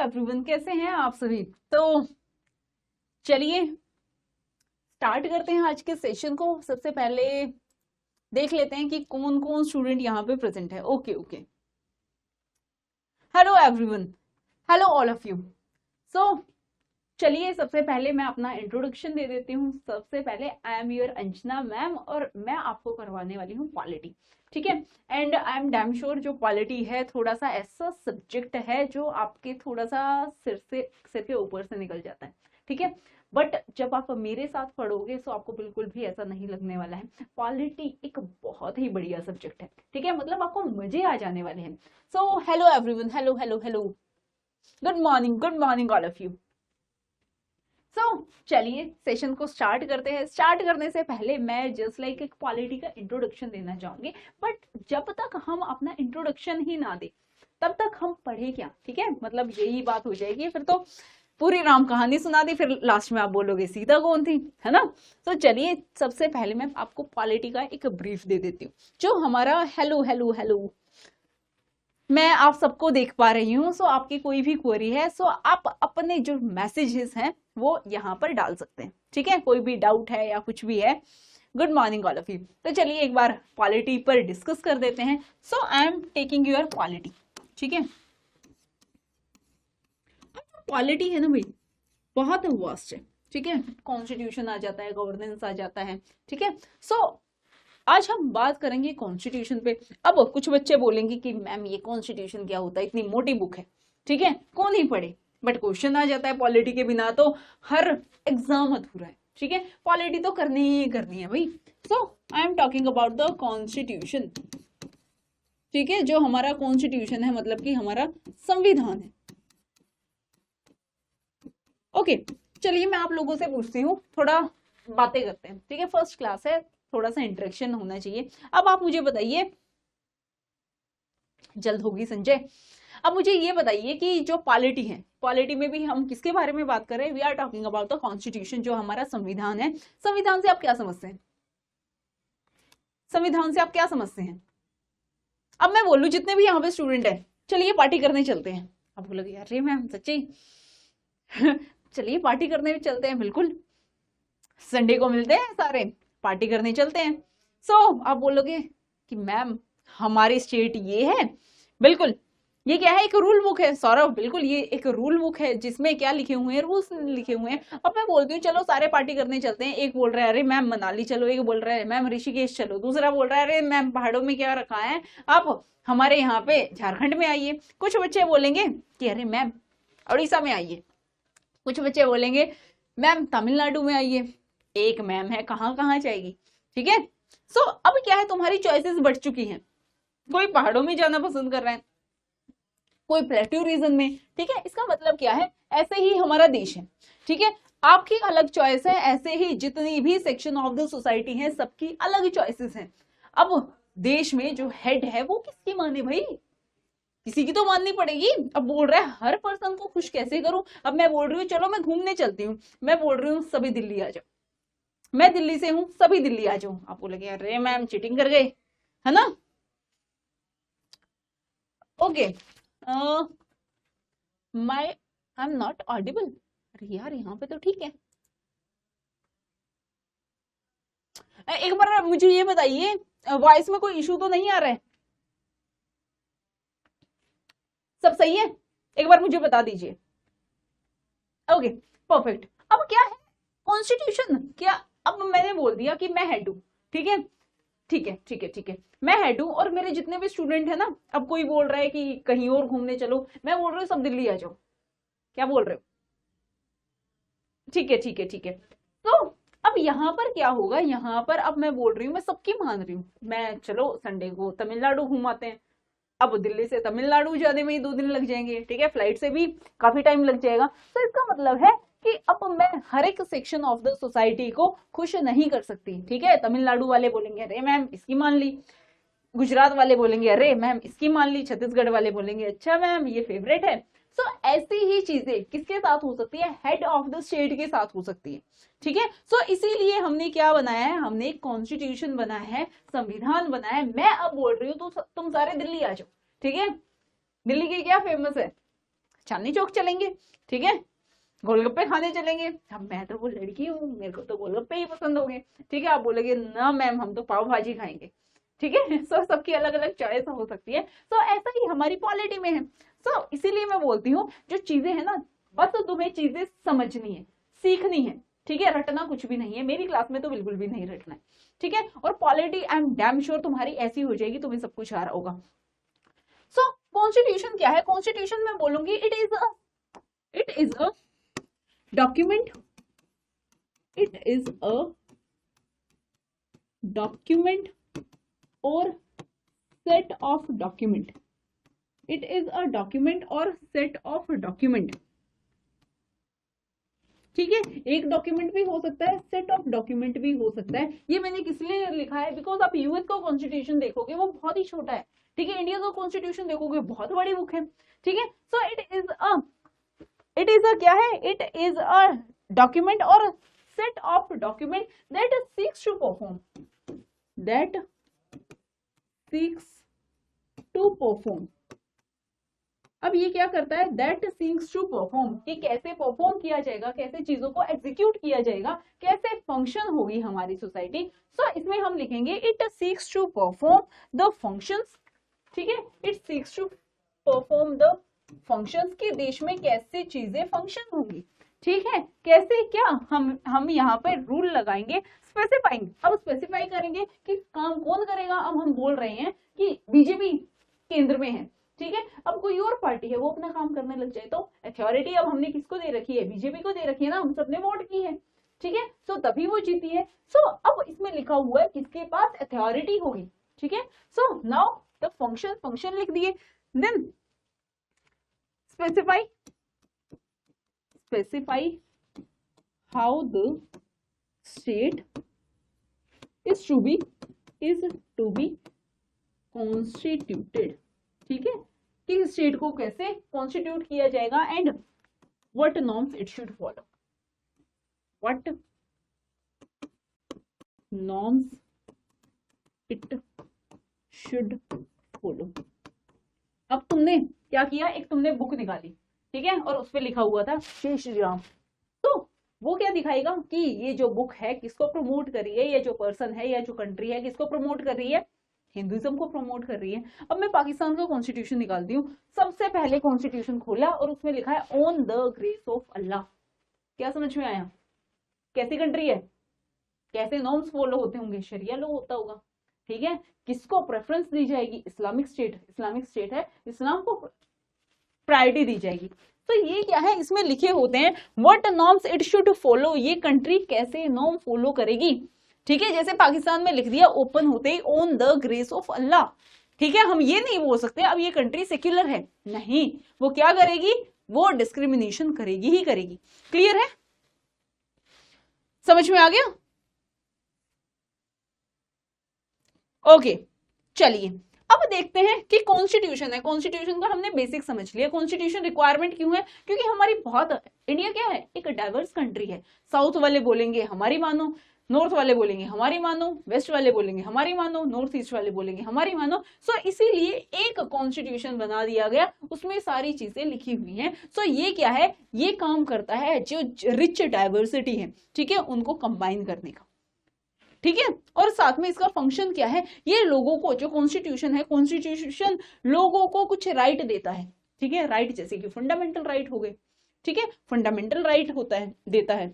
Everyone, कैसे हैं आप सभी। तो चलिए स्टार्ट करते हैं आज के सेशन को। सबसे पहले देख लेते हैं कि कौन कौन स्टूडेंट यहाँ पे प्रेजेंट है। Okay okay, hello everyone, hello all of you. So चलिए सबसे पहले मैं अपना इंट्रोडक्शन दे देती हूँ। सबसे पहले I am your Anjana ma'am और मैं आपको करवाने वाली हूँ पॉलिटी, ठीक है। And I am damn sure जो पॉलिटी है थोड़ा सा ऐसा सब्जेक्ट है जो आपके थोड़ा सा सिर के ऊपर से निकल जाता है, ठीक है। बट जब आप मेरे साथ पढ़ोगे तो आपको बिल्कुल भी ऐसा नहीं लगने वाला है। पॉलिटी एक बहुत ही बढ़िया सब्जेक्ट है, ठीक है, मतलब आपको मजे आ जाने वाले हैं। So hello everyone, hello hello hello, good morning all of you. चलिए सेशन को स्टार्ट करते हैं। स्टार्ट करने से पहले मैं जस्ट लाइक एक पॉलिटी का इंट्रोडक्शन देना चाहूंगी। बट जब तक हम अपना इंट्रोडक्शन ही ना दे तब तक हम पढ़े क्या, ठीक है, मतलब यही बात हो जाएगी। फिर तो पूरी राम कहानी सुना दी, फिर लास्ट में आप बोलोगे सीता कौन थी, है ना। तो चलिए सबसे पहले मैं आपको पॉलिटी का एक ब्रीफ दे देती हूँ। जो हमारा हेलो हेलो हेलो, मैं आप सबको देख पा रही हूँ। सो आपकी कोई भी क्वेरी है सो आप अपने जो मैसेजेस हैं वो यहाँ पर डाल सकते हैं, ठीक है। कोई भी डाउट है या कुछ भी है। Good morning all of you. तो चलिए एक बार पॉलिटी पर डिस्कस कर देते हैं। So I am taking your polity, ठीक है। पॉलिटी है ना भाई, बहुत वास्ट है, ठीक है। कॉन्स्टिट्यूशन आ जाता है, गवर्नेंस आ जाता है, ठीक है। सो आज हम बात करेंगे कॉन्स्टिट्यूशन पे। अब कुछ बच्चे बोलेंगे कि मैम ये कॉन्स्टिट्यूशन क्या होता है, इतनी मोटी बुक है, ठीक है, कौन ही पढ़े। बट क्वेश्चन आ जाता है पॉलिटी के बिना तो हर एग्जाम अधूरा है, ठीक है। पॉलिटी तो करनी ही करनी है भाई। So I am talking about the constitution, ठीक है। जो हमारा कॉन्स्टिट्यूशन है मतलब कि हमारा संविधान है। ओके चलिए मैं आप लोगों से पूछती हूँ, थोड़ा बातें करते हैं, ठीक है। फर्स्ट क्लास है, थोड़ा सा इंटरेक्शन होना चाहिए। अब आप मुझे बताइए, जल्द होगी संजय। अब मुझे ये बताइए कि जो पॉलिटी है, पॉलिटी में भी हम किसके बारे में बात कर रहे हैं। We are talking about the constitution, जो हमारा संविधान है। संविधान से आप क्या समझते हैं, संविधान से आप क्या समझते हैं। अब मैं बोलूं जितने भी यहाँ पे स्टूडेंट है, चलिए पार्टी करने चलते हैं। आप बोलोगे अरे मैम सच्ची चलिए पार्टी करने चलते हैं, बिल्कुल संडे को मिलते हैं सारे, पार्टी करने चलते हैं। सो आप बोलोगे कि मैम हमारी स्टेट ये है, बिल्कुल ये क्या है, एक रूल बुक है सौरभ, बिल्कुल ये एक रूल बुक है जिसमें क्या लिखे हुए हैं, रूल्स लिखे हुए हैं। अब मैं बोलती हूँ चलो सारे पार्टी करने चलते हैं। एक बोल रहा है अरे मैम मनाली चलो, एक बोल रहा है मैम ऋषिकेश चलो, दूसरा बोल रहा है अरे मैम पहाड़ों में क्या रखा है, आप हमारे यहाँ पे झारखंड में आइए। कुछ बच्चे बोलेंगे कि अरे मैम उड़ीसा में आइए, कुछ बच्चे बोलेंगे मैम तमिलनाडु में आइए। एक मैम है कहाँ कहाँ जाएगी, ठीक है। सो अब क्या है, तुम्हारी चॉइसेस बढ़ चुकी हैं। कोई पहाड़ों में जाना पसंद कर रहा है, कोई प्लेट्यू रीजन में, ठीक है। इसका मतलब क्या है, ऐसे ही हमारा देश है, ठीक है। आपकी अलग चॉइस है, ऐसे ही जितनी भी सेक्शन ऑफ द सोसाइटी है सबकी अलग चॉइसेस हैं। अब देश में जो हेड है वो किसकी माने भाई, किसी की तो माननी पड़ेगी। अब बोल रहा है हर पर्सन को खुश कैसे करूं। अब मैं बोल रही हूँ चलो मैं घूमने चलती हूँ, मैं बोल रही हूँ सभी दिल्ली आ जाओ, मैं दिल्ली से हूँ सभी दिल्ली आ जाओ। आप बोलोगे अरे मैम चीटिंग कर गए, है ना। Okay my I am not Audible. अरे यार यहाँ पे तो ठीक है। एक बार मुझे ये बताइए वॉइस में कोई इशू तो नहीं आ रहा है, सब सही है, एक बार मुझे बता दीजिए। Okay perfect. अब क्या है कॉन्स्टिट्यूशन, क्या अब मैंने बोल दिया कि मैं हेड हूं, ठीक है, ठीक है ठीक है ठीक है, मैं हेड हूं और मेरे जितने भी स्टूडेंट है ना, अब कोई बोल रहा है कि कहीं और घूमने चलो, मैं बोल रही हूँ सब दिल्ली आ जाओ। क्या बोल रहे हो, ठीक है ठीक है ठीक है। तो अब यहाँ पर क्या होगा, यहाँ पर अब मैं बोल रही हूँ मैं सबकी मान रही हूँ, मैं चलो संडे को तमिलनाडु घुमाते हैं। अब दिल्ली से तमिलनाडु जाने में ही 2 दिन लग जाएंगे, ठीक है, फ्लाइट से भी काफी टाइम लग जाएगा। तो इसका मतलब है कि अब मैं हर एक सेक्शन ऑफ द सोसाइटी को खुश नहीं कर सकती, ठीक है। तमिलनाडु वाले बोलेंगे अरे मैम इसकी मान ली, गुजरात वाले बोलेंगे अरे मैम इसकी मान ली, छत्तीसगढ़ वाले बोलेंगे अच्छा मैम ये फेवरेट है। सो ऐसी ही चीजें किसके साथ हो सकती है, हेड ऑफ द स्टेट के साथ हो सकती है, ठीक है। सो इसीलिए हमने क्या बनाया है, हमने एक कॉन्स्टिट्यूशन बनाया है, संविधान बनाया है। मैं अब बोल रही हूँ तो तुम सारे दिल्ली आ जाओ, ठीक है। दिल्ली की क्या फेमस है, चांदनी चौक चलेंगे, ठीक है, गोलगप्पे खाने चलेंगे। अब मैं तो वो लड़की हूँ, मेरे को तो गोलगप्पे ही पसंद होंगे, ठीक है। आप बोलेंगे ना मैम हम तो पाव भाजी खाएंगे, ठीक है। सो सबकी अलग अलग चॉइस हो सकती है। सो ऐसा ही हमारी पॉलिटी में है। सो इसीलिए मैं बोलती हूँ जो चीजें है ना, बस तुम्हें चीजें समझनी है, सीखनी है, ठीक है, रटना कुछ भी नहीं है। मेरी क्लास में तो बिल्कुल भी नहीं रटना है, ठीक है। और polity I am damn sure तुम्हारी ऐसी हो जाएगी, तुम्हें सब कुछ आ रहा होगा। सो कॉन्स्टिट्यूशन क्या है? कॉन्स्टिट्यूशन में बोलूंगी it is a document, it is a document or set of document, it is a document or set of document, ठीक है। एक डॉक्यूमेंट भी हो सकता है, सेट ऑफ डॉक्यूमेंट भी हो सकता है। ये मैंने किस लिए लिखा है, बिकॉज आप यूएस का कॉन्स्टिट्यूशन देखोगे वो बहुत ही छोटा है, ठीक है। इंडिया का कॉन्स्टिट्यूशन देखोगे बहुत बड़ी बुक है, ठीक है। सो इट इज अ क्या है, it is a document or set of document that seeks to perform, अब ये क्या करता है, that seeks to perform, कि कैसे परफॉर्म किया जाएगा, कैसे चीजों को एग्जीक्यूट किया जाएगा, कैसे फंक्शन होगी हमारी सोसाइटी। सो इसमें हम लिखेंगे it seeks to perform the functions, ठीक है। It seeks to perform the functions, के देश में कैसे चीजें फंक्शन होंगी, ठीक है। कैसे क्या हम यहाँ पे रूल लगाएंगे, स्पेसिफाइंग, अब स्पेसिफाई करेंगे कि काम कौन करेगा। अब हम बोल रहे हैं कि बीजेपी केंद्र में है, ठीक है। अब कोई और पार्टी है वो अपना काम करने लग जाए तो अथॉरिटी अब हमने किसको दे रखी है, बीजेपी को दे रखी है ना, हम सबने वोट की है, ठीक है। सो तभी वो जीती है। सो अब इसमें लिखा हुआ है किसके पास अथॉरिटी होगी, ठीक है। सो नाउ द फंक्शन लिख दिए, then specify how the state is to be constituted, ठीक है, कि स्टेट को कैसे कॉन्स्टिट्यूट किया जाएगा and what norms it should follow, what norms it should follow। अब तुमने क्या किया, एक तुमने बुक निकाली, ठीक है, और उस पर लिखा हुआ था जय श्री राम। तो वो क्या दिखाएगा कि ये जो बुक है किसको प्रमोट कर रही है, ये जो पर्सन है या जो कंट्री है किसको प्रमोट कर रही है, हिंदुइज्म को प्रमोट कर रही है। अब मैं पाकिस्तान का कॉन्स्टिट्यूशन निकालती हूँ। सबसे पहले कॉन्स्टिट्यूशन खोला और उसमें लिखा है ऑन द ग्रेस ऑफ अल्लाह। क्या समझ में आया, कैसी कंट्री है, कैसे नॉर्म्स फॉलो होते होंगे, शरिया लॉ होता होगा, ठीक है। किसको प्रेफरेंस दी जाएगी, इस्लामिक स्टेट है, इस्लाम को प्रायोरिटी दी जाएगी। तो ये क्या है, इसमें लिखे होते हैं what norms it should follow, ये कंट्री कैसे नॉर्म फॉलो करेगी, ठीक है। जैसे पाकिस्तान में लिख दिया ओपन होते ही ऑन द ग्रेस ऑफ अल्लाह, ठीक है। हम ये नहीं बोल सकते अब ये कंट्री सेक्युलर है, नहीं, वो क्या करेगी, वो डिस्क्रिमिनेशन करेगी ही करेगी। क्लियर है, समझ में आ गया? ओके, चलिए अब देखते हैं कि कॉन्स्टिट्यूशन है, कॉन्स्टिट्यूशन का हमने बेसिक समझ लिया। कॉन्स्टिट्यूशन रिक्वायरमेंट क्यों है, क्योंकि हमारी बहुत, इंडिया क्या है, एक डाइवर्स कंट्री है। साउथ वाले बोलेंगे हमारी मानो, नॉर्थ वाले बोलेंगे हमारी मानो, वेस्ट वाले बोलेंगे हमारी मानो, नॉर्थ ईस्ट वाले बोलेंगे हमारी मानो। सो इसीलिए एक कॉन्स्टिट्यूशन बना दिया गया, उसमें सारी चीजें लिखी हुई हैं। सो ये क्या है, ये काम करता है जो रिच डाइवर्सिटी है, ठीक है, उनको कंबाइन करने का, ठीक है। और साथ में इसका फंक्शन क्या है, ये लोगों को, जो कॉन्स्टिट्यूशन है, कॉन्स्टिट्यूशन लोगों को कुछ राइट देता है, ठीक है। राइट जैसे कि फंडामेंटल राइट हो गए, ठीक है, फंडामेंटल राइट होता है, देता है।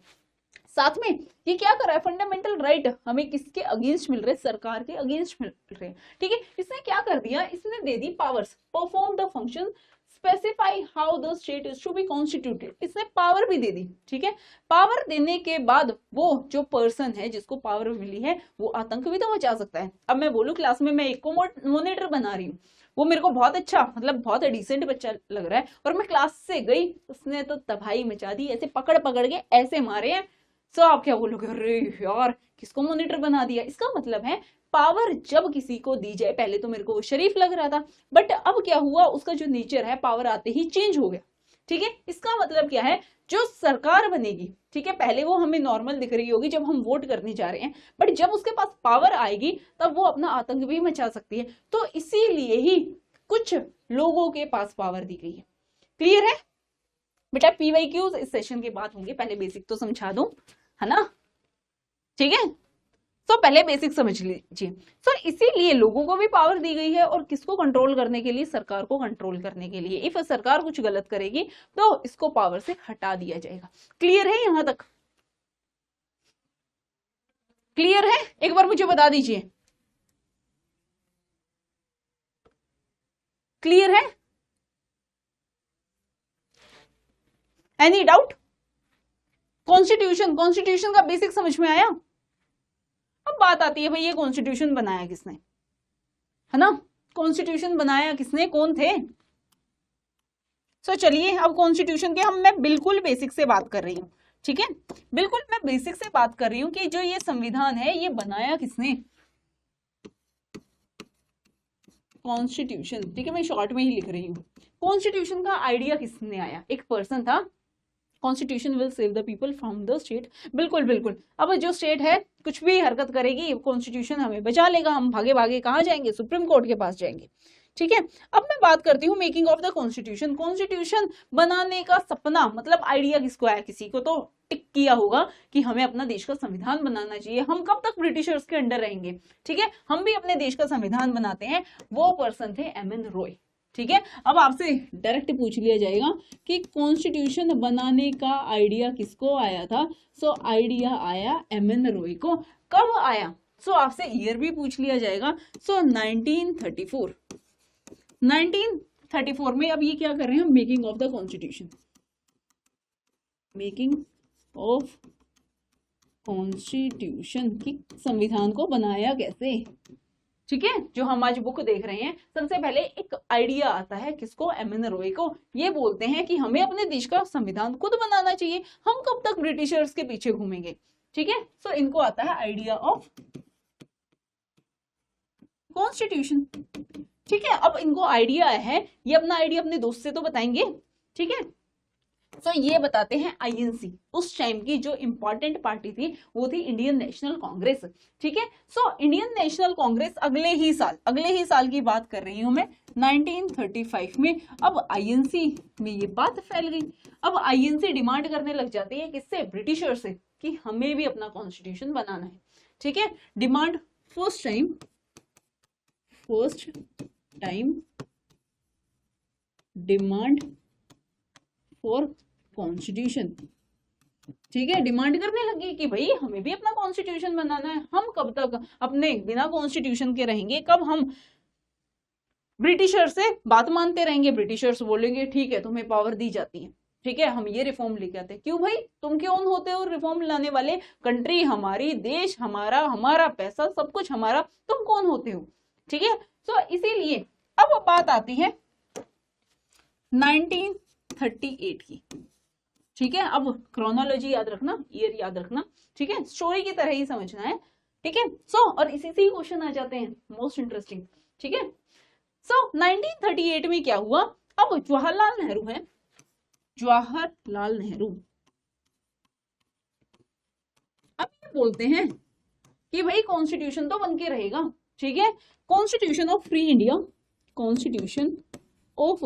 साथ में ये क्या कर रहा है, फंडामेंटल राइट हमें किसके अगेंस्ट मिल रहे, सरकार के अगेंस्ट मिल रहे हैं, ठीक है। इसने क्या कर दिया, इसने दे दी powers, perform the function, specify how the state is to be constituted, इसने पावर भी दे दी, ठीक है। पावर देने के बाद वो जो पर्सन है जिसको पावर मिली है वो आतंक भी तो मचा सकता है। अब मैं बोलूं क्लास में मैं एक को मॉनिटर बना रही हूँ, वो मेरे को बहुत अच्छा, मतलब बहुत डिसेंट बच्चा लग रहा है, और मैं क्लास से गई, उसने तो तबाही मचा दी, ऐसे पकड़ पकड़ के ऐसे मारे हैं। सो आप क्या बोलोगे, अरे यार किसको मॉनिटर बना दिया। इसका मतलब है पावर जब किसी को दी जाए, पहले तो मेरे को वो शरीफ लग रहा था, बट अब क्या हुआ, उसका जो नेचर है पावर आते ही चेंज हो गया, ठीक है। इसका मतलब क्या है, जो सरकार बनेगी, ठीक है, पहले वो हमें नॉर्मल दिख रही होगी जब हम वोट करने जा रहे हैं, बट जब उसके पास पावर आएगी तब वो अपना आतंक भी मचा सकती है। तो इसीलिए ही कुछ लोगों के पास पावर दी गई है। क्लियर है? बेटा पीवाईक्यूज इस सेशन के बाद होंगे, पहले बेसिक तो समझा दूं, है ना, ठीक है। तो पहले बेसिक समझ लीजिए। तो इसीलिए लोगों को भी पावर दी गई है, और किसको कंट्रोल करने के लिए, सरकार को कंट्रोल करने के लिए। इफ सरकार कुछ गलत करेगी तो इसको पावर से हटा दिया जाएगा। क्लियर है यहां तक? क्लियर है? एक बार मुझे बता दीजिए, क्लियर है? Any doubt? कॉन्स्टिट्यूशन का बेसिक समझ में आया? अब बात आती है भाई ये कॉन्स्टिट्यूशन बनाया किसने, है ना, कॉन्स्टिट्यूशन बनाया किसने, कौन थे? सो चलिए अब कॉन्स्टिट्यूशन के मैं बिल्कुल बेसिक से बात कर रही हूँ, ठीक है, बिल्कुल मैं बेसिक से बात कर रही हूँ कि जो ये संविधान है ये बनाया किसने, कॉन्स्टिट्यूशन, ठीक है, मैं शॉर्ट में ही लिख रही हूँ। कॉन्स्टिट्यूशन का आइडिया किसने आया, एक पर्सन था, constitution will save the people from the state. बिल्कुल बिल्कुल, अब जो स्टेट है कुछ भी हरकत करेगी कॉन्स्टिट्यूशन हमें बचा लेगा, हम भागे भागे कहाँ जाएंगे, सुप्रीम कोर्ट के पास जाएंगे, ठीक है। अब मैं बात करती हूँ making of the constitution. Constitution बनाने का सपना मतलब आइडिया किसको आया, किसी को तो टिक किया होगा कि हमें अपना देश का संविधान बनाना चाहिए, हम कब तक ब्रिटिशर्स के अंडर रहेंगे, ठीक है, हम भी अपने देश का संविधान बनाते हैं। वो पर्सन थे एम.एन. रॉय, ठीक है। अब आपसे डायरेक्ट पूछ लिया जाएगा कि कॉन्स्टिट्यूशन बनाने का आइडिया किसको आया था। सो आइडिया आया एम.एन. रॉय को। कब आया? सो आपसे ईयर भी पूछ लिया जाएगा। सो 1934, 1934 में। अब ये क्या कर रहे हैं, making of the constitution, making of constitution की संविधान को बनाया कैसे, ठीक है। जो हम आज बुक देख रहे हैं, सबसे पहले एक आइडिया आता है किसको, एम.एन. रॉय को। ये बोलते हैं कि हमें अपने देश का संविधान खुद बनाना चाहिए, हम कब तक ब्रिटिशर्स के पीछे घूमेंगे, ठीक है। सो इनको आता है आइडिया ऑफ कॉन्स्टिट्यूशन, ठीक है। अब इनको आइडिया है, ये अपना आइडिया अपने दोस्त से तो बताएंगे, ठीक है। तो ये बताते हैं आईएनसी, उस टाइम की जो इंपॉर्टेंट पार्टी थी वो थी इंडियन नेशनल कांग्रेस, ठीक है। सो इंडियन नेशनल कांग्रेस अगले ही साल की बात कर रही हूं मैं, 1935 में। अब आईएनसी में ये बात फैल गई। अब आईएनसी डिमांड करने लग जाती है किससे, ब्रिटिशर से, कि हमें भी अपना कॉन्स्टिट्यूशन बनाना है, ठीक है। Demand first time demand for constitution, ठीक है। डिमांड करने लगी कि भाई हमें भी अपना कॉन्स्टिट्यूशन बनाना है, हम कब तक अपने बिना कॉन्स्टिट्यूशन के रहेंगे, कब हम ब्रिटिशर से बात मानते रहेंगे। ब्रिटिशर्स बोलेंगे ठीक है तुम्हें पावर दी जाती है, ठीक है, हम ये रिफॉर्म लेके आते हैं। क्यों भाई, तुम क्यों होते हो रिफॉर्म लाने वाले, कंट्री हमारी, देश हमारा, हमारा पैसा, सब कुछ हमारा, तुम कौन होते हो, ठीक है। तो इसीलिए अब बात आती है 1938 की, ठीक है। अब क्रोनोलॉजी याद रखना, ईयर याद रखना, ठीक है, स्टोरी की तरह ही समझना है, ठीक है। सो और इसी से ही क्वेश्चन आ जाते हैं मोस्ट इंटरेस्टिंग, ठीक है। सो 1938 में क्या हुआ, अब जवाहरलाल नेहरू है, जवाहरलाल नेहरू अब बोलते हैं कि भाई कॉन्स्टिट्यूशन तो बन के रहेगा, ठीक है। Constitution of free India, constitution of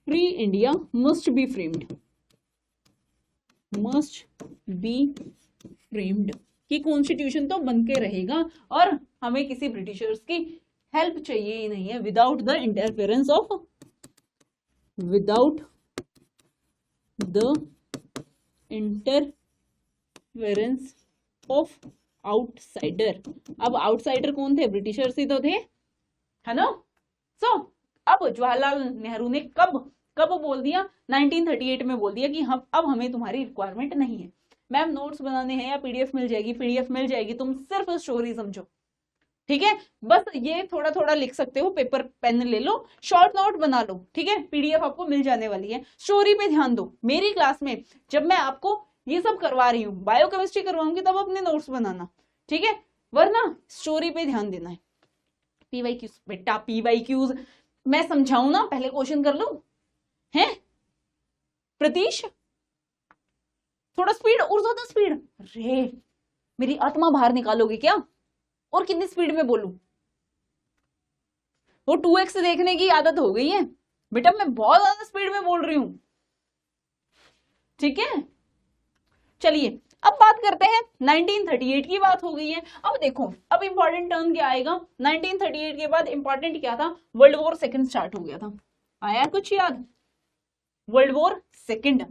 free India must be framed, कि कॉन्स्टिट्यूशन तो बन के रहेगा और हमें किसी ब्रिटिशर्स की हेल्प चाहिए ही नहीं है, without the interference of outsider. अब आउटसाइडर कौन थे, ब्रिटिशर्स ही तो थे, है ना। सो अब जवाहरलाल नेहरू ने कब बोल दिया, 1938 में बोल दिया कि हम अब हमें तुम्हारी रिक्वायरमेंट नहीं है। मैम नोट्स बनाने हैं या पीडीएफ मिल जाएगी, तुम सिर्फ स्टोरी समझो, ठीक है। बस ये थोड़ा थोड़ा लिख सकते हो, पेपर पेन ले लो, शॉर्ट नोट बना लो, ठीक है, पीडीएफ आपको मिल जाने वाली है। स्टोरी पे ध्यान दो। मेरी क्लास में जब मैं आपको ये सब करवा रही हूँ, बायोकेमिस्ट्री करवाऊंगी, तब अपने नोट्स बनाना, ठीक है, वरना स्टोरी पे ध्यान देना है। पीवाईक्यूज बेटा, पीवाईक्यूज मैं समझाऊं ना, पहले क्वेश्चन कर लो, हैं प्रतीश, थोड़ा स्पीड और ज्यादा स्पीड, अरे मेरी आत्मा बाहर निकालोगे क्या, और कितनी स्पीड में बोलूं, वो 2x देखने की आदत हो गई है बेटा, मैं बहुत ज्यादा स्पीड में बोल रही हूं, ठीक है, चलिए अब बात करते हैं 1938 की बात हो गई है। अब देखो अब इंपॉर्टेंट टर्म क्या आएगा, 1938 के बाद इंपॉर्टेंट क्या था, वर्ल्ड वॉर सेकंड स्टार्ट हो गया था, आया कुछ याद, वर्ल्ड वॉर सेकंड।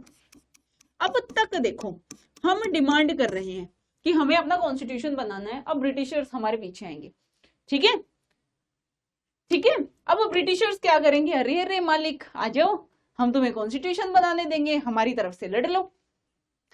अब तक देखो हम डिमांड कर रहे हैं कि हमें अपना कॉन्स्टिट्यूशन बनाना है, अब ब्रिटिशर्स हमारे पीछे आएंगे, ठीक है, ठीक है। अब ब्रिटिशर्स क्या करेंगे, अरे अरे मालिक आ जाओ, हम तुम्हें कॉन्स्टिट्यूशन बनाने देंगे, हमारी तरफ से लड़ लो,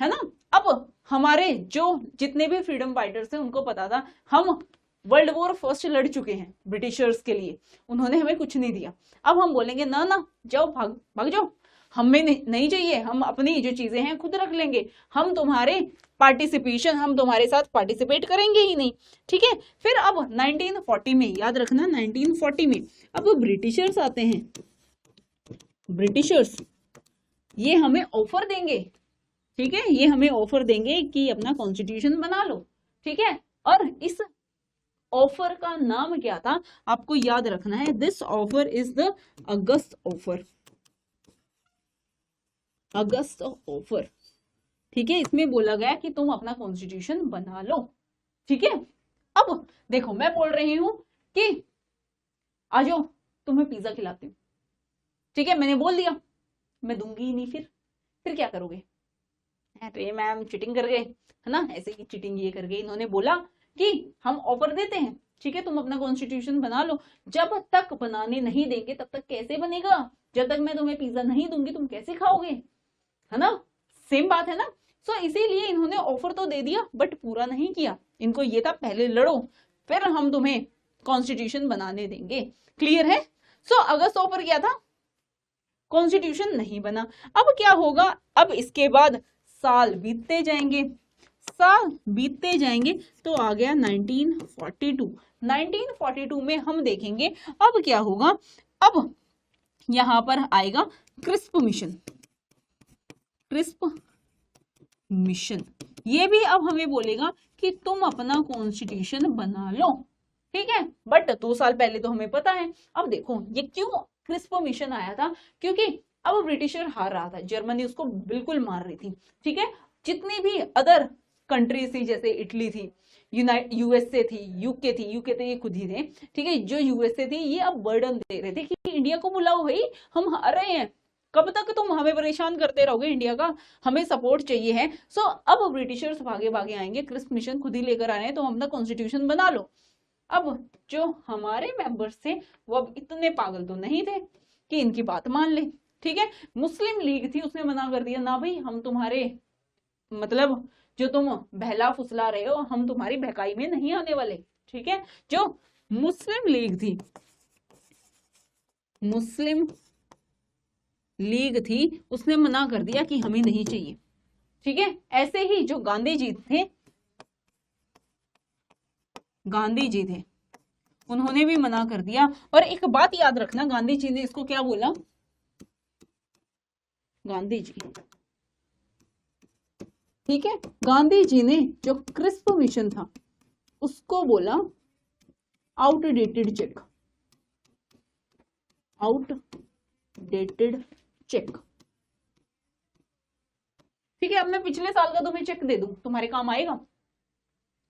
है ना। अब हमारे जो जितने भी फ्रीडम फाइटर्स थे उनको पता था हम वर्ल्ड वॉर फर्स्ट लड़ चुके हैं ब्रिटिशर्स के लिए, उन्होंने हमें कुछ नहीं दिया। अब हम बोलेंगे ना ना जाओ, भाग भाग जाओ, हमें नहीं चाहिए, हम अपनी जो चीजें हैं खुद रख लेंगे, हम तुम्हारे पार्टिसिपेशन, हम तुम्हारे साथ पार्टिसिपेट करेंगे ही नहीं, ठीक है। फिर अब 1940 में, याद रखना 1940 में अब ब्रिटिशर्स आते हैं, ब्रिटिशर्स ये हमें ऑफर देंगे, ठीक है, ये हमें ऑफर देंगे कि अपना कॉन्स्टिट्यूशन बना लो, ठीक है। और इस ऑफर का नाम क्या था आपको याद रखना है, this offer is the August offer, August offer, ठीक है। इसमें बोला गया कि तुम अपना कॉन्स्टिट्यूशन बना लो, ठीक है। अब देखो मैं बोल रही हूं कि आ जाओ तुम्हें पिज्जा खिलाती हूँ, ठीक है, मैंने बोल दिया मैं दूंगी ही नहीं, फिर क्या करोगे, अरे मैम चीटिंग कर गए, है ना, ऐसे ही चीटिंग ये कर गए। इन्होंने बोला कि हम ऑफर देते हैं, ठीक है, तुम अपना कॉन्स्टिट्यूशन बना लो, जब तक बनाने नहीं देंगे तब तक कैसे बनेगा, जब तक मैं तुम्हें पिज्जा नहीं दूंगी तुम कैसे खाओगे, है ना, सेम बात है ना। सो इसीलिए इन्होंने ऑफर तो दे दिया बट पूरा नहीं किया, इनको ये था पहले लड़ो फिर हम तुम्हें कॉन्स्टिट्यूशन बनाने देंगे, क्लियर है। सो अगस्त ऑफर क्या था, कॉन्स्टिट्यूशन नहीं बना। अब क्या होगा, अब इसके बाद साल बीतते जाएंगे, साल बीतते जाएंगे तो आ गया 1942, 1942 में हम देखेंगे अब क्या होगा, अब यहां पर आएगा क्रिस्प मिशन, क्रिस्प मिशन, ये भी अब हमें बोलेगा कि तुम अपना कॉन्स्टिट्यूशन बना लो, ठीक है। बट 2 साल पहले तो हमें पता है। अब देखो ये क्यों क्रिस्प मिशन आया था, क्योंकि अब ब्रिटिशर हार रहा था, जर्मनी उसको बिल्कुल मार रही थी, ठीक है। जितनी भी अदर कंट्रीज थी, जैसे इटली थी, यूएसए थी, यूके थी, यूके तो ये खुद ही थे, ठीक है, जो यूएसए थी ये अब बर्डन दे रहे थे कि इंडिया को बुलाओ भाई, हम हार रहे हैं, कब तक तुम हमें परेशान करते रहोगे, इंडिया का हमें सपोर्ट चाहिए है। सो अब ब्रिटिशर्स भागे भागे आएंगे, क्रिस्प मिशन खुद ही लेकर आए हैं, तो हम अपना कॉन्स्टिट्यूशन बना लो। अब जो हमारे मेंबर्स थे वो अब इतने पागल तो नहीं थे कि इनकी बात मान ले, ठीक है। मुस्लिम लीग थी, उसने मना कर दिया, ना भाई हम तुम्हारे मतलब जो तुम बहला फुसला रहे हो हम तुम्हारी बहकाई में नहीं आने वाले, ठीक है। जो मुस्लिम लीग थी, मुस्लिम लीग थी, उसने मना कर दिया कि हमें नहीं चाहिए, ठीक है। ऐसे ही जो गांधी जी थे, गांधी जी थे, उन्होंने भी मना कर दिया। और एक बात याद रखना, गांधी जी ने इसको क्या बोला, गांधी जी, ठीक है, गांधी जी ने जो क्रिस्प मिशन था उसको बोला आउटडेटेड चेक, आउटडेटेड चेक, ठीक है। अब मैं पिछले साल का तुम्हें चेक दे दूं, तुम्हारे काम आएगा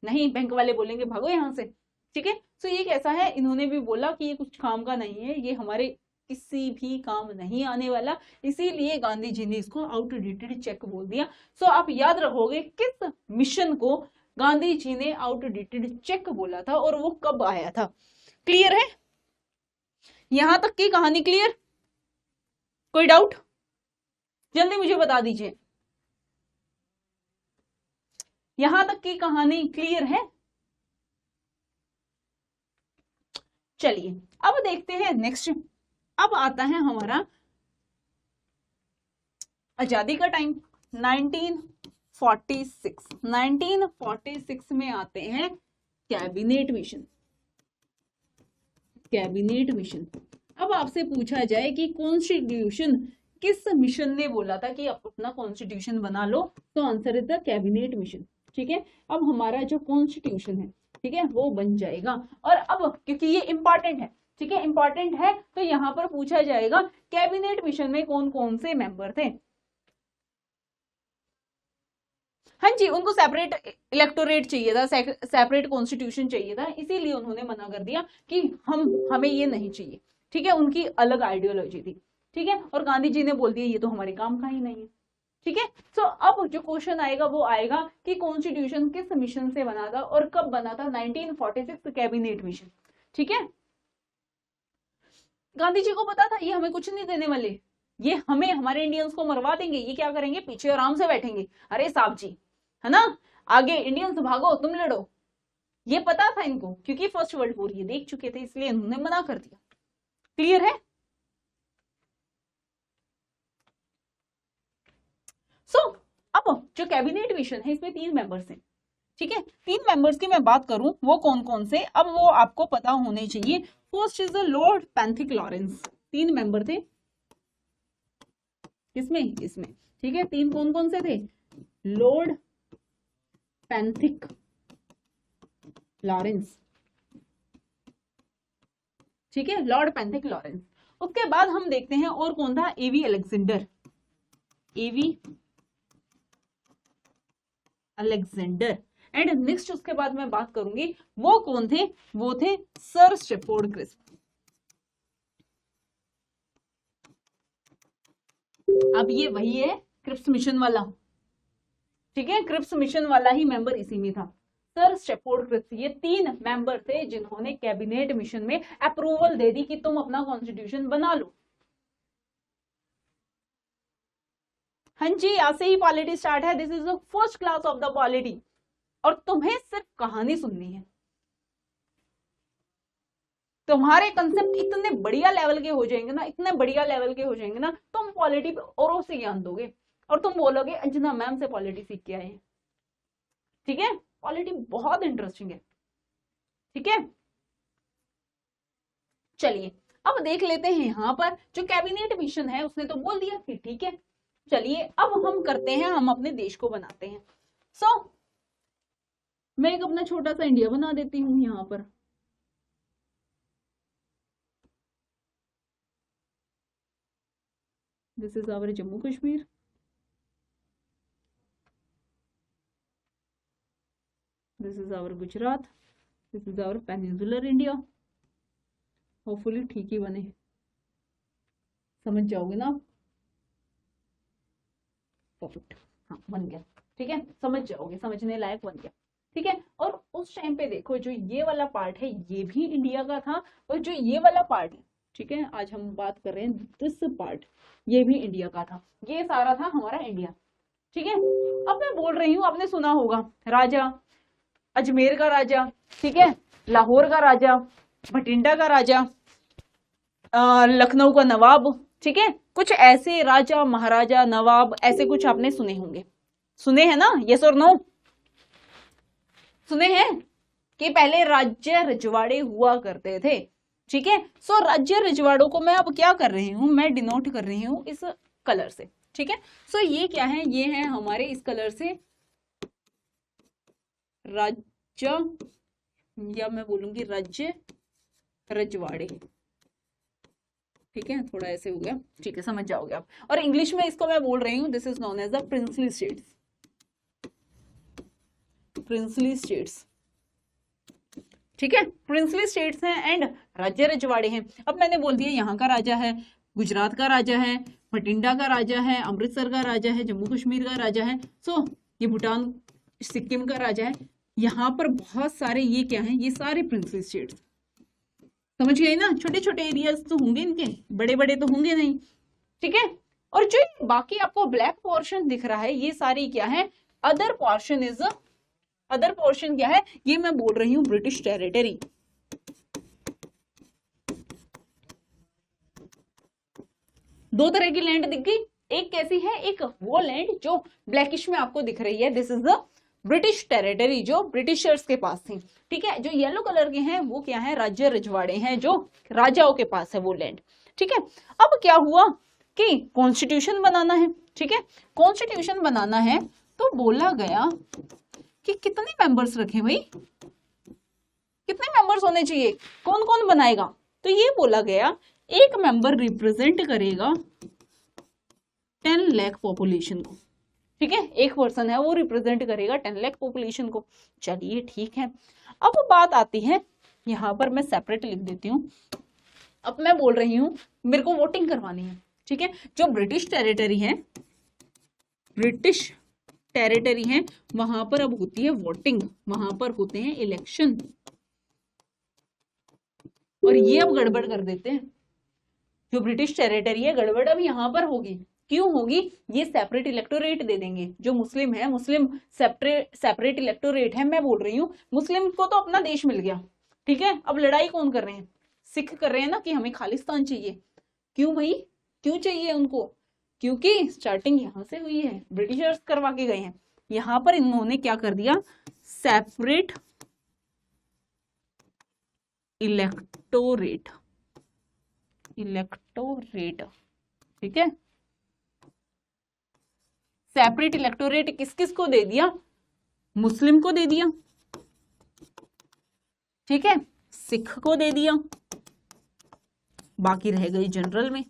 नहीं, बैंक वाले बोलेंगे भागो यहां से, ठीक है। सो ये कैसा है, इन्होंने भी बोला कि ये कुछ काम का नहीं है, ये हमारे किसी भी काम नहीं आने वाला, इसीलिए गांधी जी ने इसको आउटडेटेड चेक बोल दिया। सो आप याद रखोगे किस मिशन को गांधी जी ने आउटडेटेड चेक बोला था और वो कब आया था, क्लियर है, यहां तक की कहानी क्लियर, कोई डाउट जल्दी मुझे बता दीजिए, यहां तक की कहानी क्लियर है। चलिए अब देखते हैं नेक्स्ट, अब आता है हमारा आजादी का टाइम 1946, 1946 में आते हैं कैबिनेट मिशन, कैबिनेट मिशन। अब आपसे पूछा जाए कि कॉन्स्टिट्यूशन किस मिशन ने बोला था कि आप अपना कॉन्स्टिट्यूशन बना लो, तो answer is the cabinet mission, ठीक है। अब हमारा जो कॉन्स्टिट्यूशन है, ठीक है, वो बन जाएगा। और अब क्योंकि ये इंपॉर्टेंट है, ठीक है, इंपॉर्टेंट है, तो यहां पर पूछा जाएगा कैबिनेट मिशन में कौन कौन से मेंबर थे, हाँ जी, उनको सेपरेट इलेक्टोरेट चाहिए था, सेपरेट कॉन्स्टिट्यूशन चाहिए था, इसीलिए उन्होंने मना कर दिया कि हमें ये नहीं चाहिए। ठीक है, उनकी अलग आइडियोलॉजी थी। ठीक है, और गांधी जी ने बोल दिया ये तो हमारे काम का ही नहीं है। ठीक है, तो अब जो क्वेश्चन आएगा वो आएगा कि कॉन्स्टिट्यूशन किस मिशन से बना था और कब बना था? 1946 कैबिनेट मिशन। ठीक है, गांधी जी को पता था ये हमें कुछ नहीं देने वाले, ये हमें हमारे इंडियंस को मरवा देंगे, ये क्या करेंगे? पीछे आराम से बैठेंगे। अरे साहब जी, है ना, आगे इंडियंस भागो, तुम लड़ो। ये पता था इनको, क्योंकि फर्स्ट वर्ल्ड वॉर ये देख चुके थे, इसलिए इन्होंने मना कर दिया। क्लियर है? अब जो कैबिनेट मिशन है इसमें 3 मेंबर्स हैं। ठीक है, 3 मेंबर्स की मैं बात करूं वो कौन कौन से, अब वो आपको पता होने चाहिए। First is the Lord Pethick Lawrence, 3 member थे किसमें? इसमें। ठीक है, 3 कौन कौन से थे? Lord Pethick Lawrence. ठीक है, लॉर्ड पैंथिक लॉरेंस। उसके बाद हम देखते हैं और कौन था? A V Alexander. A V Alexander. And next उसके बाद मैं बात करूंगी वो कौन थे? वो थे सर स्टेफोर्ड क्रिस्प। अब ये वही है क्रिप्स मिशन वाला। ठीक है, क्रिप्स मिशन वाला ही मेंबर इसी में था, सर स्टेफोर्ड क्रिप्स। ये 3 मेंबर थे जिन्होंने कैबिनेट मिशन में अप्रूवल दे दी कि तुम अपना कॉन्स्टिट्यूशन बना लो। हाँ जी, आज से ही पॉलिटी स्टार्ट है। This is the first class of the polity, और तुम्हें सिर्फ कहानी सुननी है। तुम्हारे कंसेप्ट इतने बढ़िया लेवल के हो जाएंगे ना, इतने बढ़िया लेवल के हो जाएंगे ना, तुम पॉलिटी पे औरों से ज्ञान दोगे और तुम बोलोगे अंजना मैम से पॉलिटी सीख के आए हैं। ठीक है, पॉलिटी बहुत इंटरेस्टिंग है। ठीक है, चलिए अब देख लेते हैं। यहां पर जो कैबिनेट मिशन है उसने तो बोल दिया कि ठीक है, चलिए अब हम करते हैं, हम अपने देश को बनाते हैं। मैं एक अपना छोटा सा इंडिया बना देती हूं यहां पर। This is our Jammu Kashmir. This is our Gujarat. This is our peninsular India. Hopefully ठीक ही बने, समझ जाओगे ना आप? परफेक्ट, हाँ बन गया। ठीक है, समझ जाओगे, समझने लायक बन गया। ठीक है, और उस टाइम पे देखो जो ये वाला पार्ट है ये भी इंडिया का था, और जो ये वाला पार्ट है, ठीक है, आज हम बात कर रहे हैं दिस पार्ट, ये भी इंडिया का था। ये सारा था हमारा इंडिया। ठीक है, अब मैं बोल रही हूँ, आपने सुना होगा राजा, अजमेर का राजा, ठीक है, लाहौर का राजा, भटिंडा का राजा, लखनऊ का नवाब। ठीक है, कुछ ऐसे राजा महाराजा नवाब ऐसे कुछ आपने सुने होंगे, सुने हैं ना? यस और नो? सुने हैं कि पहले राज्य रजवाड़े हुआ करते थे। ठीक है, सो राज्य रजवाड़ों को मैं अब क्या कर रही हूं? मैं डिनोट कर रही हूं इस कलर से। ठीक है, सो ये क्या है? ये है हमारे इस कलर से राज्य, या मैं बोलूंगी राज्य रजवाड़े। ठीक है, थोड़ा ऐसे हो गया। ठीक है, समझ जाओगे आप। और इंग्लिश में इसको मैं बोल रही हूँ, this is known as the princely states. Princely states, ठीक है, प्रिंसली स्टेट्स हैं एंड राज्य रजवाड़े हैं। अब मैंने बोल दिया यहाँ का राजा है, गुजरात का राजा है, भटिंडा का राजा है, अमृतसर का राजा है, जम्मू कश्मीर का राजा है, सो ये भूटान सिक्किम का राजा है। यहाँ पर बहुत सारे ये क्या है? ये सारे प्रिंसली स्टेट्स। समझ गए ना? छोटे छोटे एरियाज तो होंगे इनके, बड़े बड़े तो होंगे नहीं। ठीक है, और जो बाकी आपको ब्लैक पोर्शन दिख रहा है ये सारी क्या है? Other portion is, other portion क्या है? ये मैं बोल रही हूँ ब्रिटिश टेरिटरी। दो तरह की लैंड दिख गई, एक कैसी है? एक वो लैंड जो ब्लैकिश में आपको दिख रही है, this is the British territory जो ब्रिटिशर्स के पास थी। ठीक है, जो येलो कलर के हैं वो क्या है? राज्य रजवाड़े हैं, जो राजाओं के पास है वो लैंड। ठीक है, अब क्या हुआ कि कॉन्स्टिट्यूशन बनाना है। ठीक है, कॉन्स्टिट्यूशन बनाना है तो बोला गया कि कितने मेंबर्स रखें भाई, कितने मेंबर्स होने चाहिए, कौन कौन बनाएगा? तो ये बोला गया एक मेंबर रिप्रेजेंट करेगा 10 लाख पॉपुलेशन को। ठीक है, एक पर्सन है वो रिप्रेजेंट करेगा 10 लाख पॉपुलेशन को। चलिए ठीक है, अब बात आती है, यहाँ पर मैं सेपरेट लिख देती हूँ। अब मैं बोल रही हूँ मेरे को वोटिंग करवानी है, ठीक है। जो ब्रिटिश टेरिटरी है, ब्रिटिश टेरिटरी है, वहां पर अब होती है वोटिंग, वहां पर होते हैं इलेक्शन। और ये अब गड़बड़ कर देते हैं, जो ब्रिटिश टेरिटरी है गड़बड़ अब यहाँ पर होगी। क्यों होगी? ये सेपरेट इलेक्टोरेट दे देंगे। जो मुस्लिम है, मुस्लिम सेपरेट इलेक्टोरेट है, मैं बोल रही हूँ मुस्लिम को तो अपना देश मिल गया, ठीक है। अब लड़ाई कौन कर रहे हैं? सिख कर रहे हैं ना कि हमें खालिस्तान चाहिए। क्यों भाई, क्यों चाहिए उनको? क्योंकि स्टार्टिंग यहाँ से हुई है, ब्रिटिशर्स करवा के गए हैं। यहाँ पर इन्होंने क्या कर दिया, सेपरेट इलेक्टोरेट, इलेक्टोरेट, ठीक है। सेपरेट इलेक्टोरेट किस किस को दे दिया? मुस्लिम को दे दिया, ठीक है, सिख को दे दिया, बाकी रह गई जनरल में,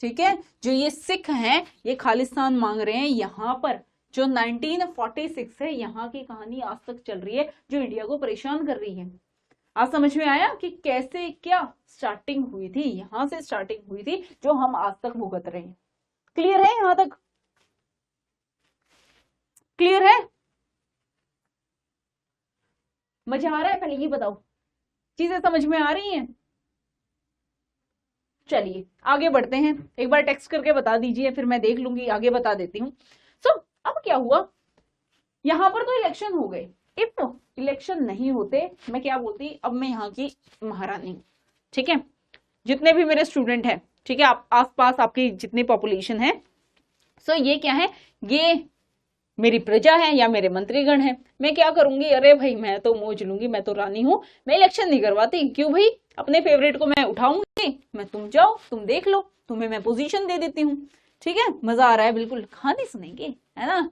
ठीक है। जो ये सिख हैं ये खालिस्तान मांग रहे हैं। यहाँ पर जो 1946 है, यहाँ की कहानी आज तक चल रही है, जो इंडिया को परेशान कर रही है। आज समझ में आया कि कैसे क्या स्टार्टिंग हुई थी, यहां से स्टार्टिंग हुई थी, जो हम आज तक भुगत रहे हैं। क्लियर है? यहां तक क्लियर है? मजा आ रहा है? पहले ये बताओ, चीजें समझ में आ रही हैं? चलिए आगे बढ़ते हैं, एक बार टेक्स्ट करके बता दीजिए, फिर मैं देख लूंगी, आगे बता देती हूँ। सो अब क्या हुआ, यहां पर तो इलेक्शन हो गए। इफ इलेक्शन नहीं होते, मैं क्या बोलती, अब मैं यहाँ की महारानी, ठीक है। जितने भी मेरे स्टूडेंट हैं, ठीक है, आप आसपास आपकी जितनी पॉपुलेशन है, सो ये क्या है, ये मेरी प्रजा है या मेरे मंत्रीगण है। मैं क्या करूंगी, अरे भाई मैं तो मौज लूंगी, मैं तो रानी हूं, मैं इलेक्शन नहीं करवाती। क्यों भाई? अपने फेवरेट को मैं उठाऊंगी, मैं, तुम जाओ, तुम देख लो, तुम्हें मैं पोजीशन दे देती हूँ, ठीक है। मजा आ रहा है? बिल्कुल, कहानी सुनेंगे, है ना?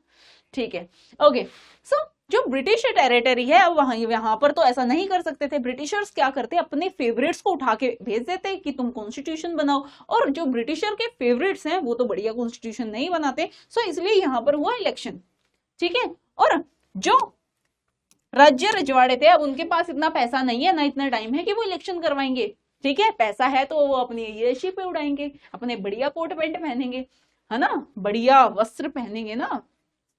ठीक है, ओके। सो जो ब्रिटिश टेरिटरी है, अब वहां यहाँ पर तो ऐसा नहीं कर सकते थे। ब्रिटिशर्स क्या करते, अपने फेवरेट्स को उठा के भेज देते कि तुम कॉन्स्टिट्यूशन बनाओ। और जो ब्रिटिशर के फेवरेट्स हैं वो तो बढ़िया कॉन्स्टिट्यूशन नहीं बनाते, सो इसलिए यहाँ पर हुआ इलेक्शन, ठीक है। और जो राज्य रजवाड़े थे, अब उनके पास इतना पैसा नहीं है ना, इतना टाइम है कि वो इलेक्शन करवाएंगे, ठीक है। पैसा है तो वो अपनी येशी पे उड़ाएंगे, अपने बढ़िया कोट पैंट पहनेंगे, है ना, बढ़िया वस्त्र पहनेंगे ना,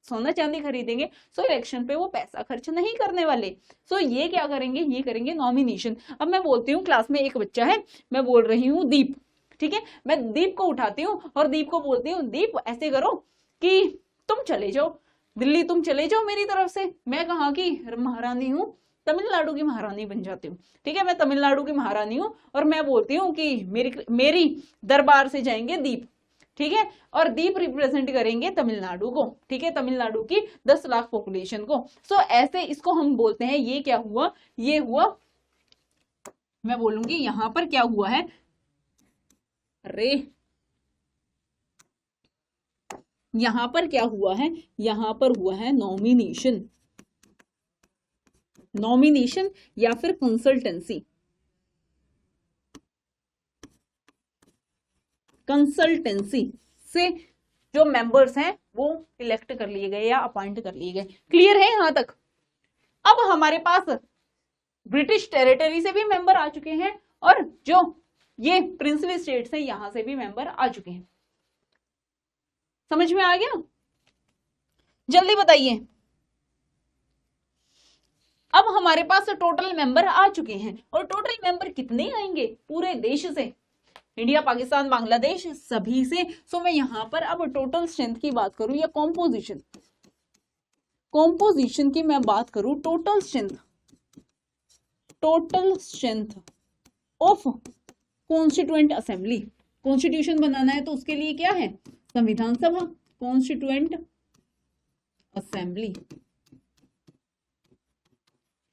सोना चांदी खरीदेंगे। सो इलेक्शन पे वो पैसा खर्च नहीं करने वाले। सो ये क्या करेंगे, ये करेंगे नॉमिनेशन। अब मैं बोलती हूँ, क्लास में एक बच्चा है, मैं बोल रही हूँ दीप, ठीक है, मैं दीप को उठाती हूँ और दीप को बोलती हूँ, दीप ऐसे करो कि तुम चले जाओ दिल्ली, तुम चले जाओ मेरी तरफ से। मैं कहाँ की महारानी हूँ, तमिलनाडु की महारानी बन जाती हूँ, ठीक है। मैं तमिलनाडु की महारानी हूँ और मैं बोलती हूँ कि मेरी दरबार से जाएंगे दीप, ठीक है, और दीप रिप्रेजेंट करेंगे तमिलनाडु को, ठीक है, तमिलनाडु की 10 लाख पॉपुलेशन को। सो ऐसे इसको हम बोलते हैं, ये क्या हुआ, ये हुआ, मैं बोलूंगी यहां पर क्या हुआ है, अरे यहां पर क्या हुआ है, यहां पर हुआ है नॉमिनेशन, नॉमिनेशन या फिर कंसल्टेंसी, कंसल्टेंसी से जो मेंबर्स हैं वो इलेक्ट कर लिए गए या अपॉइंट कर लिए गए। क्लियर है यहां तक? अब हमारे पास ब्रिटिश टेरिटरी से भी मेंबर आ चुके हैं और जो ये प्रिंसली स्टेट्स हैं यहां से भी मेंबर आ चुके हैं। समझ में आ गया? जल्दी बताइए। अब हमारे पास टोटल मेंबर आ चुके हैं और टोटल मेंबर कितने आएंगे पूरे देश से, इंडिया, पाकिस्तान, बांग्लादेश, सभी से। सो मैं यहां पर अब टोटल स्ट्रेंथ की बात करूं या कॉम्पोजिशन, कॉम्पोजिशन की मैं बात करूं, total strength of constituent assembly. Constitution बनाना है तो उसके लिए क्या है, संविधान सभा, कॉन्स्टिट्यूएंट असेंबली,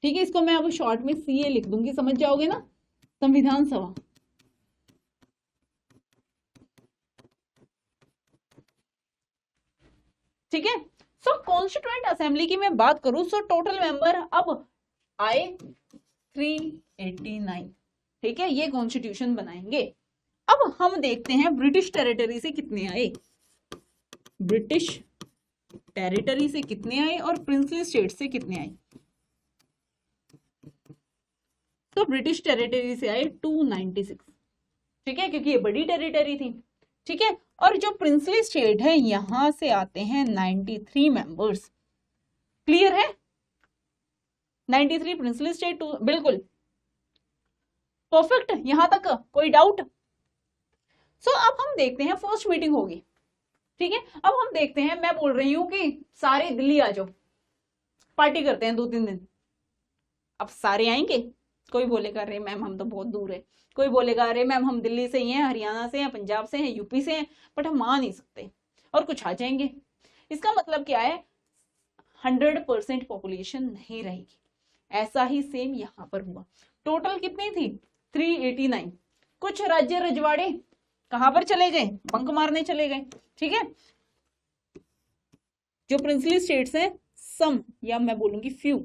ठीक है। इसको मैं अब शॉर्ट में सीए लिख दूंगी, समझ जाओगे ना, संविधान सभा, ठीक है। सो कॉन्स्टिट्यूएंट असेंबली की मैं बात करूं, सो टोटल मेंबर अब आए 389, ठीक है, ये कॉन्स्टिट्यूशन बनाएंगे। अब हम देखते हैं ब्रिटिश टेरिटरी से कितने आए। ब्रिटिश टेरिटरी से कितने आए और प्रिंसली स्टेट से कितने आए? तो ब्रिटिश टेरिटरी से आए 296, ठीक है, क्योंकि ये बड़ी टेरिटरी थी, ठीक है। और जो प्रिंसली स्टेट है यहां से आते हैं 93 मेंबर्स। क्लियर है? 93 प्रिंसली स्टेट, बिल्कुल परफेक्ट, यहां तक कोई डाउट? सो अब हम देखते हैं, फर्स्ट मीटिंग होगी, ठीक है। अब हम देखते हैं, मैं बोल रही हूं कि सारे दिल्ली आ जाओ, पार्टी करते हैं 2-3 दिन। अब सारे आएंगे? कोई बोलेगा अरे मैम हम तो बहुत दूर है, कोई बोलेगा अरे मैम हम दिल्ली से ही हैं, हरियाणा से हैं, पंजाब से हैं, यूपी से हैं, बट हम आ नहीं सकते, और कुछ आ जाएंगे। इसका मतलब क्या है? 100% पॉपुलेशन नहीं रहेगी। ऐसा ही सेम यहां पर हुआ। टोटल कितनी थी? 389। कुछ राज्य रजवाड़े कहां पर चले गए? बंक मारने चले गए, ठीक है। जो प्रिंसली स्टेट्स हैं, सम, या मैं बोलूंगी few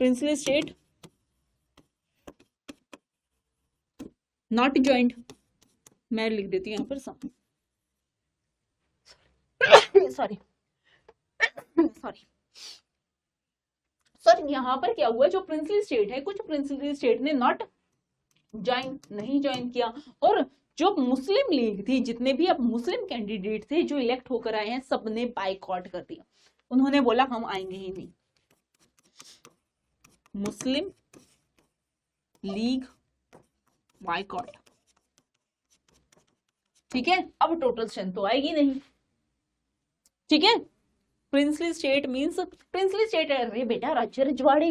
princely state not joint, मैं लिख देती हूं यहां पर सम, सॉरी सॉरी सर, यहां पर क्या हुआ? जो प्रिंसली स्टेट है, कुछ प्रिंसली स्टेट ने नॉट ज्वाइन, नहीं ज्वाइन किया, और जो मुस्लिम लीग थी, जितने भी अब मुस्लिम कैंडिडेट थे जो इलेक्ट होकर आए हैं, सबने बाइकआउट कर दिया। उन्होंने बोला हम आएंगे ही नहीं। मुस्लिम लीग बाइकआउट, ठीक है। अब टोटल स्ट्रेंथ तो आएगी नहीं, ठीक है। Princely state means princely state, अरे बेटा राज्य रजवाड़े,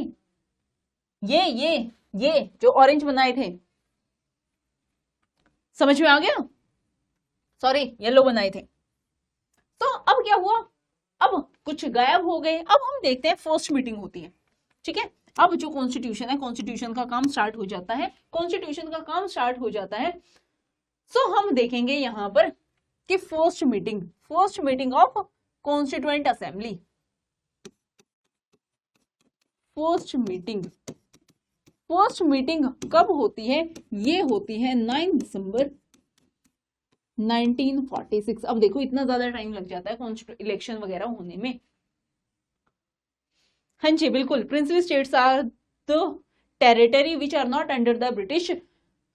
ये जो ऑरेंज बनाए थे, समझ में आ गया? सॉरी, येलो बनाए थे। तो अब क्या हुआ? अब कुछ गायब हो गए। अब हम देखते हैं, फर्स्ट मीटिंग होती है, ठीक है। अब जो कॉन्स्टिट्यूशन है, कॉन्स्टिट्यूशन का काम स्टार्ट हो जाता है, कॉन्स्टिट्यूशन का काम स्टार्ट हो जाता है। सो हम देखेंगे यहां पर कि first meeting of constituent assembly, first meeting कब होती है? ये होती है 9 दिसंबर 1946। अब देखो इतना ज्यादा टाइम लग जाता है इलेक्शन वगैरह होने में। हाँ जी बिल्कुल, princely states are the territory which are not under the British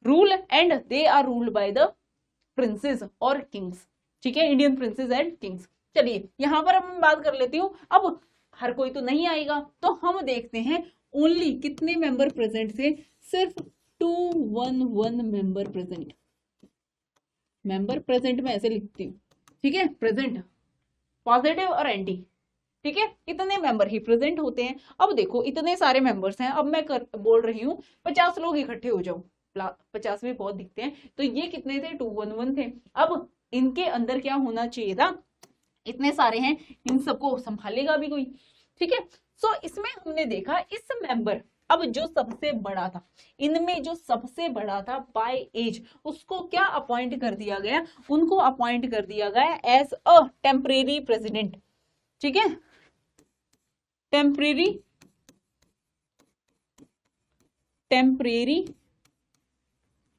rule and they are ruled by the princes और किंग्स, ठीक है, इंडियन प्रिंसेस एंड किंग्स। चलिए यहां पर अब मैं बात कर लेती हूँ। अब हर कोई तो नहीं आएगा, तो हम देखते हैं ओनली कितने मेंबर प्रेजेंट थे? सिर्फ 211 मेंबर प्रेजेंट। मेंबर प्रेजेंट में ऐसे लिखती हूँ, ठीक है, प्रेजेंट पॉजिटिव और एंटी, ठीक है, इतने मेंबर ही प्रेजेंट होते हैं। अब देखो इतने सारे मेंबर्स हैं, अब मैं बोल रही हूँ 50 लोग इकट्ठे हो जाओ, 50 भी बहुत दिखते हैं, तो ये कितने थे? 211 थे। अब इनके अंदर क्या होना चाहिए था? इतने सारे हैं, इन सबको संभालेगा भी कोई, ठीक है। सो इसमें हमने देखा इस मेंबर, अब जो सबसे बड़ा था, इनमें जो सबसे बड़ा था बाय एज, उसको क्या अपॉइंट कर दिया गया? उनको अपॉइंट कर दिया गया एज अ टेम्परेरी प्रेसिडेंट, ठीक है, temporary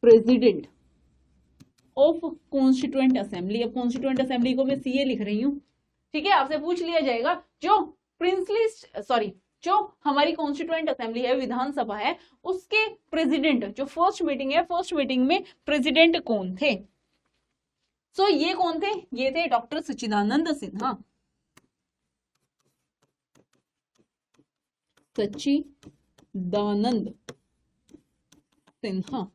president of constituent assembly. अब कॉन्स्टिट्यूएंट असेंबली को मैं सीए लिख रही हूं, ठीक है, आपसे पूछ लिया जाएगा जो हमारी कॉन्स्टिट्यूएंट असेंबली है, विधानसभा है, उसके प्रेसिडेंट, जो फर्स्ट मीटिंग है, फर्स्ट मीटिंग में प्रेसिडेंट कौन थे? सो ये कौन थे? ये थे डॉक्टर सच्चिदानंद सिन्हा, सच्चिदानंद सिन्हा,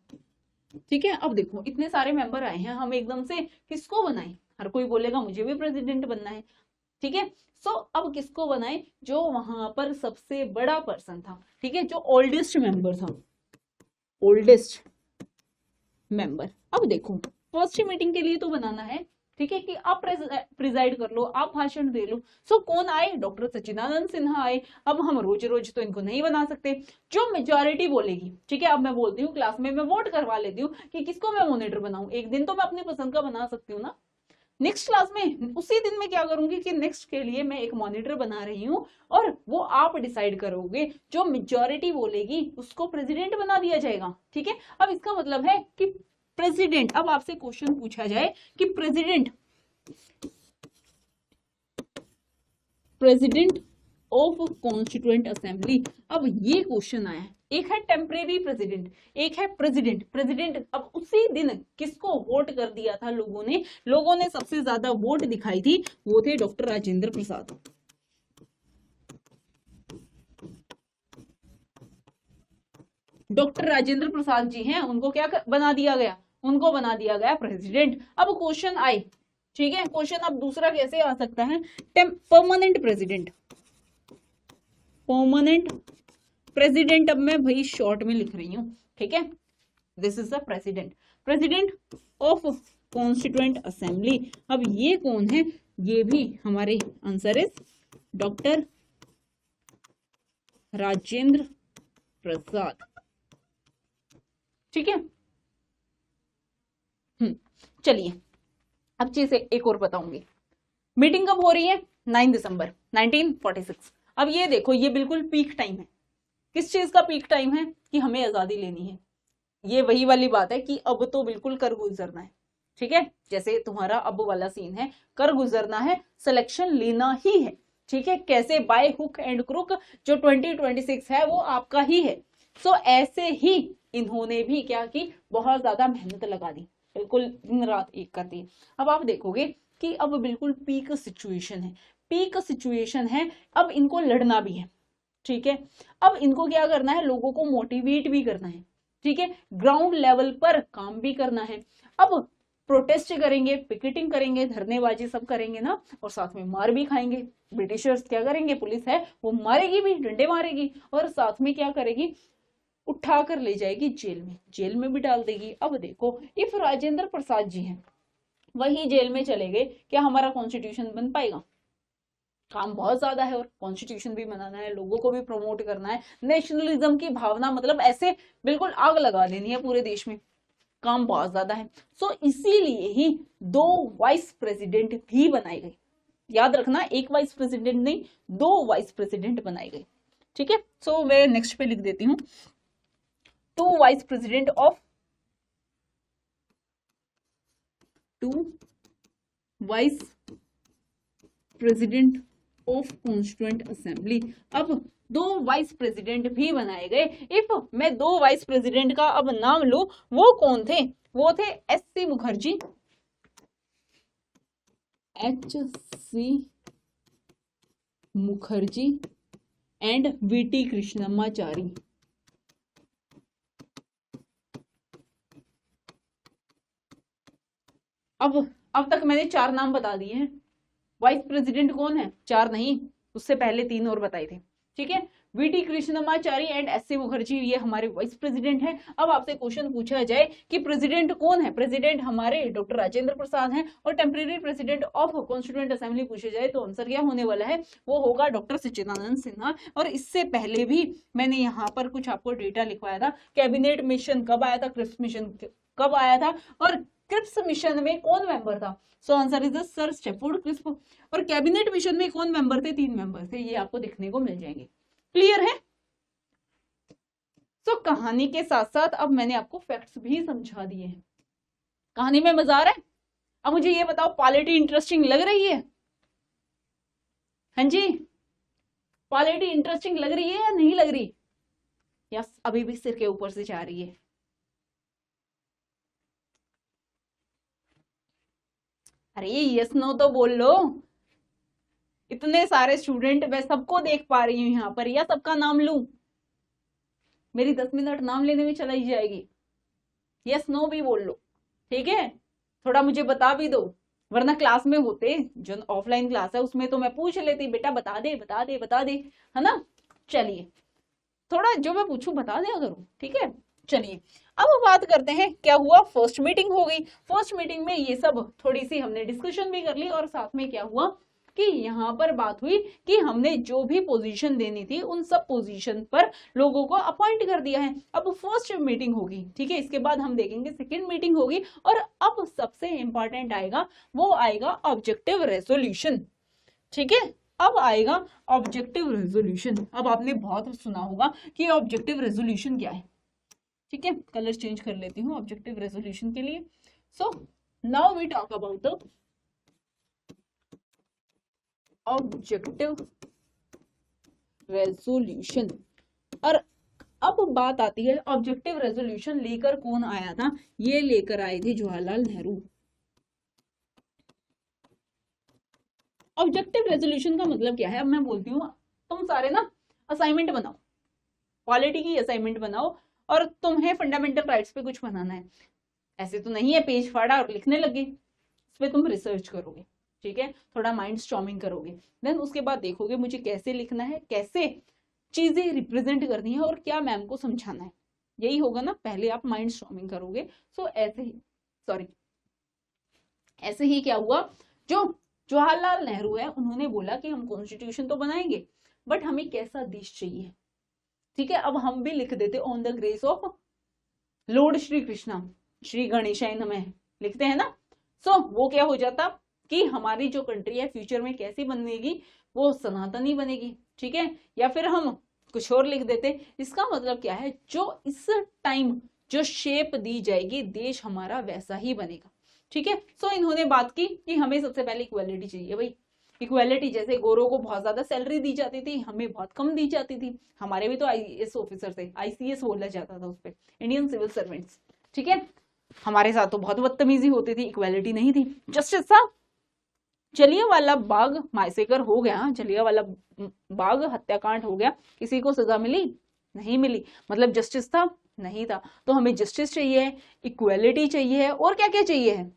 ठीक है। अब देखो इतने सारे मेंबर आए हैं, हम एकदम से किसको बनाएं? हर कोई बोलेगा मुझे भी प्रेसिडेंट बनना है, ठीक है। सो अब किसको बनाए? जो वहां पर सबसे बड़ा पर्सन था, ठीक है, जो ओल्डेस्ट मेंबर था, ओल्डेस्ट मेंबर। अब देखो फर्स्ट मीटिंग के लिए तो बनाना है, ठीक है, कि आप प्रिजाइड कर लो, आप भाषण दे लो। सो कौन आए? डॉक्टर सच्चिदानंद सिन्हा आए। अब हम रोज रोज तो इनको नहीं बना सकते, जो मेजोरिटी बोलेगी, ठीक है। अब मैं बोलती हूँ क्लास में, मैं वोट करवा लेती हूँ कि किसको मैं मॉनिटर बनाऊं। एक दिन तो मैं अपनी पसंद का बना सकती हूँ ना, नेक्स्ट क्लास में उसी दिन में क्या करूंगी कि नेक्स्ट के लिए मैं एक मॉनिटर बना रही हूँ, और वो आप डिसाइड करोगे, जो मेजोरिटी बोलेगी उसको प्रेसिडेंट बना दिया जाएगा, ठीक है। अब इसका मतलब है कि प्रेसिडेंट, अब आपसे क्वेश्चन पूछा जाए कि president president of constituent assembly. अब ये क्वेश्चन आया है, एक है टेम्परेरी प्रेसिडेंट, एक है प्रेसिडेंट। प्रेसिडेंट अब उसी दिन किसको वोट कर दिया था लोगों ने सबसे ज्यादा वोट दिखाई थी, वो थे डॉक्टर राजेंद्र प्रसाद। डॉक्टर राजेंद्र प्रसाद जी हैं, उनको क्या बना दिया गया, उनको बना दिया गया प्रेसिडेंट। अब क्वेश्चन आए, ठीक है, क्वेश्चन अब दूसरा कैसे आ सकता है, परमानेंट प्रेसिडेंट। परमानेंट प्रेसिडेंट अब मैं भाई शॉर्ट में लिख रही हूं, ठीक है, this is the president, president of constituent assembly. अब ये कौन है, ये भी हमारे आंसर इज डॉक्टर राजेंद्र प्रसाद, ठीक है। चलिए अब चीज एक और बताऊंगी, मीटिंग कब हो रही है, 9 दिसंबर 1946। अब ये देखो, ये बिल्कुल पीक टाइम है, किस चीज का पीक टाइम है, कि हमें आजादी लेनी है। ये वही वाली बात है कि अब तो बिल्कुल कर गुजरना है, ठीक है, जैसे तुम्हारा अब वाला सीन है, कर गुजरना है, सिलेक्शन लेना ही है, ठीक है, कैसे, बाय हुक एंड क्रुक, जो 2026 है वो आपका ही है। सो ऐसे ही इन्होंने भी क्या की, बहुत ज्यादा मेहनत लगा दी, बिल्कुल दिन रात एक कर दी। अब आप देखोगे कि अब बिल्कुल पीक सिचुएशन है, पीक सिचुएशन है, अब इनको लड़ना भी है, ठीक है। अब इनको क्या करना है, लोगों को मोटिवेट भी करना है, ठीक है, ग्राउंड लेवल पर काम भी करना है। अब प्रोटेस्ट करेंगे, पिकेटिंग करेंगे, धरनेबाजी सब करेंगे ना, और साथ में मार भी खाएंगे। ब्रिटिशर्स क्या करेंगे, पुलिस है वो मारेगी भी, डंडे मारेगी, और साथ में क्या करेगी, उठा कर ले जाएगी जेल में भी डाल देगी। अब देखो, इफ राजेंद्र प्रसाद जी हैं, वही जेल में चले गए, क्या हमारा कॉन्स्टिट्यूशन बन पाएगा, काम बहुत ज्यादा है, और कॉन्स्टिट्यूशन भी बनाना है, लोगों को भी प्रमोट करना है, नेशनलिज्म की भावना, मतलब ऐसे बिल्कुल आग लगा देनी है पूरे देश में, काम बहुत ज्यादा है। सो इसीलिए ही 2 वाइस प्रेसिडेंट भी बनाए गए, याद रखना, एक वाइस प्रेसिडेंट नहीं, 2 वाइस प्रेसिडेंट बनाए गए, ठीक है। सो मैं नेक्स्ट पे लिख देती हूँ, 2 vice president of 2 vice president of constituent assembly. अब 2 वाइस प्रेसिडेंट भी बनाए गए। इफ मैं 2 वाइस प्रेसिडेंट का अब नाम लूं, वो कौन थे, वो थे H C. Mukherjee, H C. Mukherjee and V T. Krishnamachari. अब तक मैंने 4 नाम बता दिए हैं। वाइस प्रेसिडेंट कौन है, 4 नहीं, उससे पहले 3 और बताए थे, ठीक है। VT. Krishnamachari and SC. Mukherjee, ये हमारे वाइस प्रेसिडेंट हैं। अब आपसे क्वेश्चन पूछा जाए कि प्रेसिडेंट कौन है, प्रेसिडेंट हमारे डॉक्टर राजेंद्र प्रसाद हैं, और temporary president of constituent assembly पूछे जाए तो आंसर क्या होने वाला है, वो होगा डॉक्टर सच्चिदानंद सिन्हा। और इससे पहले भी मैंने यहाँ पर कुछ आपको डेटा लिखवाया था, कैबिनेट मिशन कब आया था, क्रिप्स मिशन कब आया था, और क्रिप्स मिशन में कौन मेंबर था, so answer is sir Stafford crisp. और कैबिनेट मिशन में कौन मेंबर थे, 3 मेंबर थे, ये आपको देखने को मिल जाएंगे। क्लियर है। तो कहानी के साथ साथ अब मैंने आपको फैक्ट्स भी समझा दिए हैं। कहानी में मजा आ रहा है। अब मुझे ये बताओ, पॉलिटी इंटरेस्टिंग लग रही है, हाँ जी, पॉलिटी इंटरेस्टिंग लग रही है या नहीं लग रही, या अभी भी सिर के ऊपर से जा रही है। अरे यस नो तो बोल लो, इतने सारे स्टूडेंट, मैं सबको देख पा रही हूं यहाँ पर, या सबका नाम लूं, मेरी 10 मिनट नाम लेने में चला ही जाएगी। यस नो भी बोल लो, ठीक है, थोड़ा मुझे बता भी दो, वरना क्लास में होते, जो ऑफलाइन क्लास है उसमें तो मैं पूछ लेती, बेटा बता दे बता दे बता दे, है ना। चलिए, थोड़ा जो मैं पूछूं बता दिया करो, ठीक है। चलिए अब बात करते हैं, क्या हुआ, फर्स्ट मीटिंग हो गई। फर्स्ट मीटिंग में ये सब थोड़ी सी हमने डिस्कशन भी कर ली, और साथ में क्या हुआ कि यहाँ पर बात हुई कि हमने जो भी पोजीशन देनी थी उन सब पोजीशन पर लोगों को अपॉइंट कर दिया है। अब फर्स्ट मीटिंग होगी, ठीक है, इसके बाद हम देखेंगे सेकंड मीटिंग होगी, और अब सबसे इंपॉर्टेंट आएगा, वो आएगा ऑब्जेक्टिव रेजोल्यूशन, ठीक है। अब आएगा ऑब्जेक्टिव रेजोल्यूशन। अब आपने बहुत सुना होगा कि ऑब्जेक्टिव रेजोल्यूशन क्या है, ठीक है, कलर चेंज कर लेती हूँ ऑब्जेक्टिव रेजोल्यूशन के लिए। So now we talk about the objective resolution. और अब बात आती है ऑब्जेक्टिव रेजोल्यूशन लेकर कौन आया था? ये लेकर आए थे जवाहरलाल नेहरू। ऑब्जेक्टिव रेजोल्यूशन का मतलब क्या है? अब मैं बोलती हूँ, तुम सारे ना असाइनमेंट बनाओ, पॉलिटी की असाइनमेंट बनाओ, और तुम्हें फंडामेंटल राइट्स पे कुछ बनाना है। ऐसे तो नहीं है पेज फाड़ा और लिखने लगे, इस पे तुम रिसर्च करोगे, ठीक है, थोड़ा माइंड स्टॉर्मिंग करोगे, देन उसके बाद देखोगे मुझे कैसे लिखना है, कैसे चीजें रिप्रेजेंट करनी है और क्या मैम को समझाना है, यही होगा ना। पहले आप माइंड स्टॉर्मिंग करोगे। सो ऐसे ही क्या हुआ, जो जवाहरलाल नेहरू है उन्होंने बोला कि हम कॉन्स्टिट्यूशन तो बनाएंगे, बट हमें कैसा देश चाहिए, ठीक है। अब हम भी लिख देते on the grace of Lord Shri Krishna Shri गणेशाय नमः, लिखते हैं ना। सो वो क्या हो जाता कि हमारी जो कंट्री है फ्यूचर में कैसी बनेगी, वो सनातनी बनेगी, ठीक है। या फिर हम कुछ और लिख देते। इसका मतलब क्या है, जो इस टाइम जो शेप दी जाएगी देश हमारा वैसा ही बनेगा, ठीक है। सो इन्होंने बात की कि हमें सबसे पहले इक्वालिटी चाहिए भाई। इक्वालिटी, जैसे गोरों को बहुत ज्यादा सैलरी दी जाती थी, हमें बहुत कम दी जाती थी। हमारे भी तो आईएएस ऑफिसर थे, आईसीएस बोला जाता था उस पर, इंडियन सिविल सर्वेंट्स, ठीक है। हमारे साथ तो बहुत बदतमीजी होती थी, इक्वालिटी नहीं थी। जस्टिस था, जलियांवाला बाग मायसेकर हो गया, जलियांवाला बाग हत्याकांड हो गया, किसी को सजा मिली? नहीं मिली। मतलब जस्टिस था? नहीं था। तो हमें जस्टिस चाहिए, इक्वालिटी चाहिए, और क्या क्या चाहिए है?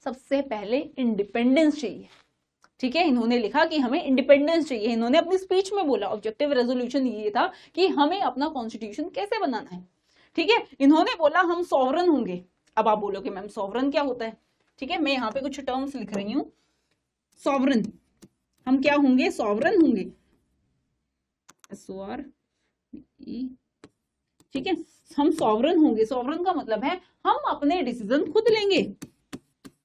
सबसे पहले इंडिपेंडेंस चाहिए, ठीक है। इन्होंने लिखा कि हमें इंडिपेंडेंस चाहिए। इन्होंने अपनी स्पीच में बोला, ऑब्जेक्टिव रेजोल्यूशन ये था कि हमें अपना कॉन्स्टिट्यूशन कैसे बनाना है, ठीक है। इन्होंने बोला हम सॉवरन होंगे। अब आप बोलोगे मैम सॉवरन क्या होता है, ठीक है। मैं यहाँ पे कुछ टर्म्स लिख रही हूँ। सॉवरन, हम क्या होंगे? सॉवरन होंगे, SORE, ठीक है। हम सॉवरन होंगे। सॉवरन का मतलब है हम अपने डिसीजन खुद लेंगे,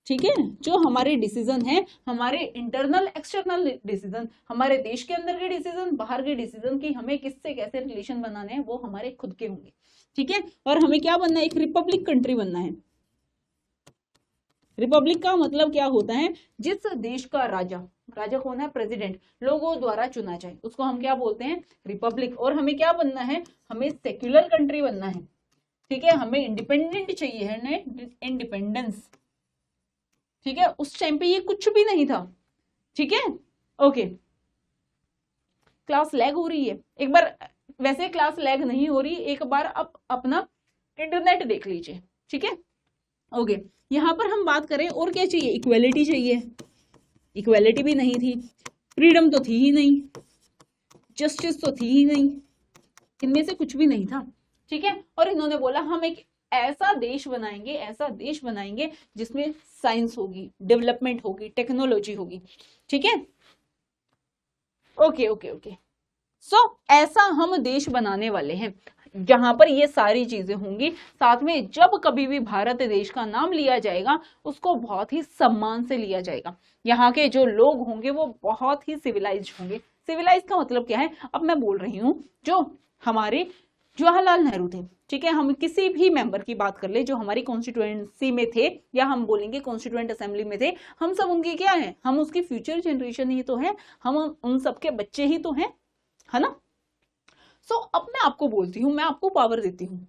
ठीक है। जो हमारे डिसीजन है, हमारे इंटरनल एक्सटर्नल डिसीजन, हमारे देश के अंदर के डिसीजन, बाहर के डिसीजन की हमें किससे कैसे रिलेशन बनाने हैं, वो हमारे खुद के होंगे, ठीक है। और हमें क्या बनना है? एक रिपब्लिक कंट्री बनना है। रिपब्लिक का मतलब क्या होता है? जिस देश का राजा, राजा कौन है? प्रेसिडेंट, लोगों द्वारा चुना जाए, उसको हम क्या बोलते हैं? रिपब्लिक। और हमें क्या बनना है? हमें सेक्युलर कंट्री बनना है, ठीक है। हमें इंडिपेंडेंट चाहिए है, इंडिपेंडेंस, ठीक है। उस टाइम पे ये कुछ भी नहीं था, ठीक है। ओके, क्लास लैग हो रही है एक बार, वैसे क्लास लैग नहीं हो रही, एक बार आप अपना इंटरनेट देख लीजिए, ठीक है। ओके, यहां पर हम बात करें और क्या चाहिए? इक्वालिटी चाहिए, इक्वालिटी भी नहीं थी, फ्रीडम तो थी ही नहीं, जस्टिस तो थी ही नहीं, इनमें से कुछ भी नहीं था, ठीक है। और इन्होंने बोला हम एक ऐसा देश बनाएंगे, ऐसा देश बनाएंगे जिसमें साइंस होगी, डेवलपमेंट होगी, टेक्नोलॉजी होगी, ठीक है। ओके ओके ओके, सो ऐसा हम देश बनाने वाले हैं जहां पर ये सारी चीजें होंगी। साथ में जब कभी भी भारत देश का नाम लिया जाएगा, उसको बहुत ही सम्मान से लिया जाएगा। यहाँ के जो लोग होंगे वो बहुत ही सिविलाइज्ड होंगे। सिविलाइज का मतलब क्या है? अब मैं बोल रही हूँ, जो हमारे जवाहरलाल नेहरू थे, ठीक है, हम किसी भी मेंबर की बात कर ले जो हमारी कॉन्स्टिट्यूएंसी में थे, या हम बोलेंगे कॉन्स्टिट्यूएंट असेंबली में थे, हम सब उनके क्या है? हम उसकी फ्यूचर जनरेशन ही तो है, हम उन सबके बच्चे ही तो हैं, है ना। सो अब मैं आपको बोलती हूँ, मैं आपको पावर देती हूँ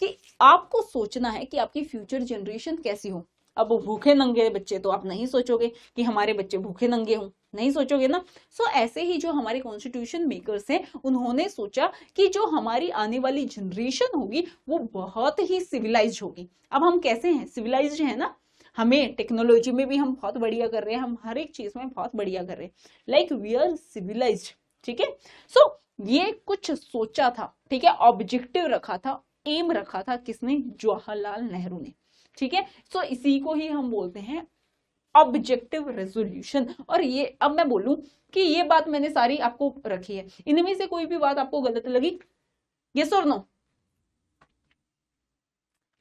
कि आपको सोचना है कि आपकी फ्यूचर जनरेशन कैसी हो। अब भूखे नंगे बच्चे तो आप नहीं सोचोगे कि हमारे बच्चे भूखे नंगे हों, नहीं सोचोगे ना। सो ऐसे ही जो हमारे कॉन्स्टिट्यूशन मेकर्स हैं, उन्होंने सोचा कि जो हमारी आने वाली जनरेशन होगी वो बहुत ही सिविलाइज्ड होगी। अब हम कैसे हैं? सिविलाइज्ड है ना, हमें टेक्नोलॉजी में भी हम बहुत बढ़िया कर रहे हैं, हम हर एक चीज में बहुत बढ़िया कर रहे हैं, लाइक वी आर सिविलाइज्ड, ठीक है। सो ये कुछ सोचा था, ठीक है, ऑब्जेक्टिव रखा था, एम रखा था, किसने? जवाहरलाल नेहरू ने, ठीक है। सो इसी को ही हम बोलते हैं ऑब्जेक्टिव रेजोल्यूशन। और ये अब मैं बोलूं कि ये बात मैंने सारी आपको रखी है, इनमें से कोई भी बात आपको गलत लगी? यस और नो?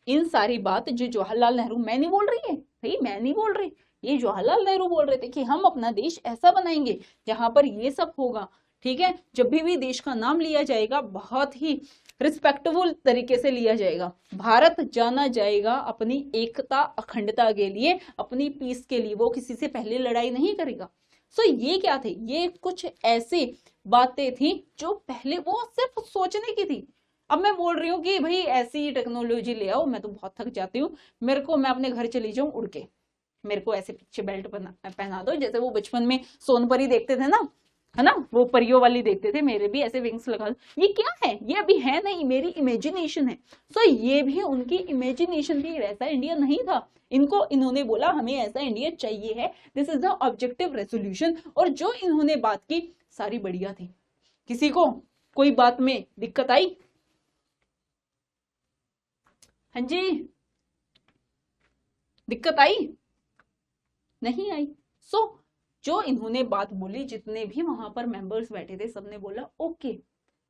इन सारी बात जो जवाहरलाल नेहरू, मैं नहीं बोल रही है भाई, मैं नहीं बोल रही, ये जवाहरलाल नेहरू बोल रहे थे कि हम अपना देश ऐसा बनाएंगे जहां पर ये सब होगा, ठीक है। जब भी देश का नाम लिया जाएगा बहुत ही रिस्पेक्टफुल तरीके से लिया जाएगा। भारत जाना जाएगा अपनी एकता अखंडता के लिए, अपनी पीस के लिए, वो किसी से पहले लड़ाई नहीं करेगा। सो ये क्या थे, ये कुछ ऐसी बातें थी जो पहले वो सिर्फ सोचने की थी। अब मैं बोल रही हूँ कि भाई ऐसी टेक्नोलॉजी ले आओ, मैं तो बहुत थक जाती हूँ, मेरे को, मैं अपने घर चली जाऊं उड़ के, मेरे को ऐसे पीछे बेल्ट पहना दो, जैसे वो बचपन में सोनपरी देखते थे ना, है ना, वो परियों वाली देखते थे, मेरे भी ऐसे विंग्स लगा दो। ये क्या है, ये अभी है नहीं, मेरी इमेजिनेशन है। सो ये भी उनकी इमेजिनेशन थी, ऐसा इंडिया नहीं था। इनको, इन्होंने बोला हमें ऐसा इंडिया चाहिए है, this is the objective resolution. और जो इन्होंने बात की सारी बढ़िया थी, किसी को कोई बात में दिक्कत आई? हाँ जी, दिक्कत आई? नहीं आई। सो जो इन्होंने बात बोली, जितने भी वहां पर मेंबर्स बैठे थे, सबने बोला ओके,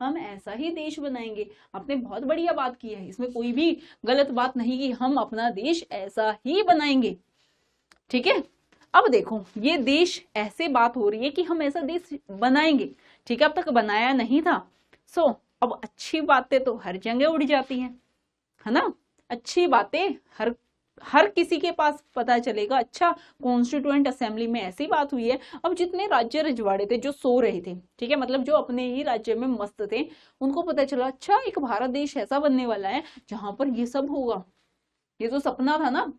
हम ऐसा ही देश बनाएंगे। आपने बहुत बढ़िया बात की है, इसमें कोई भी गलत बात नहीं की, हम अपना देश ऐसा ही बनाएंगे। ठीक है, अब देखो ये देश, ऐसे बात हो रही है कि हम ऐसा देश बनाएंगे, ठीक है, अब तक बनाया नहीं था। सो अब अच्छी बातें तो हर जगह उड़ जाती हैं, है ना, अच्छी बातें हर किसी के पास पता चलेगा। अच्छा, कॉन्स्टिट्यूएंट असेंबली में ऐसी बात हुई है, अब जितने राज्य रजवाड़े थे जो सो रहे थे, ठीक है, मतलब जो अपने ही राज्य में मस्त थे, उनको पता चला अच्छा एक भारत देश ऐसा बनने वाला है जहां पर ये सब होगा, ये तो सपना था ना।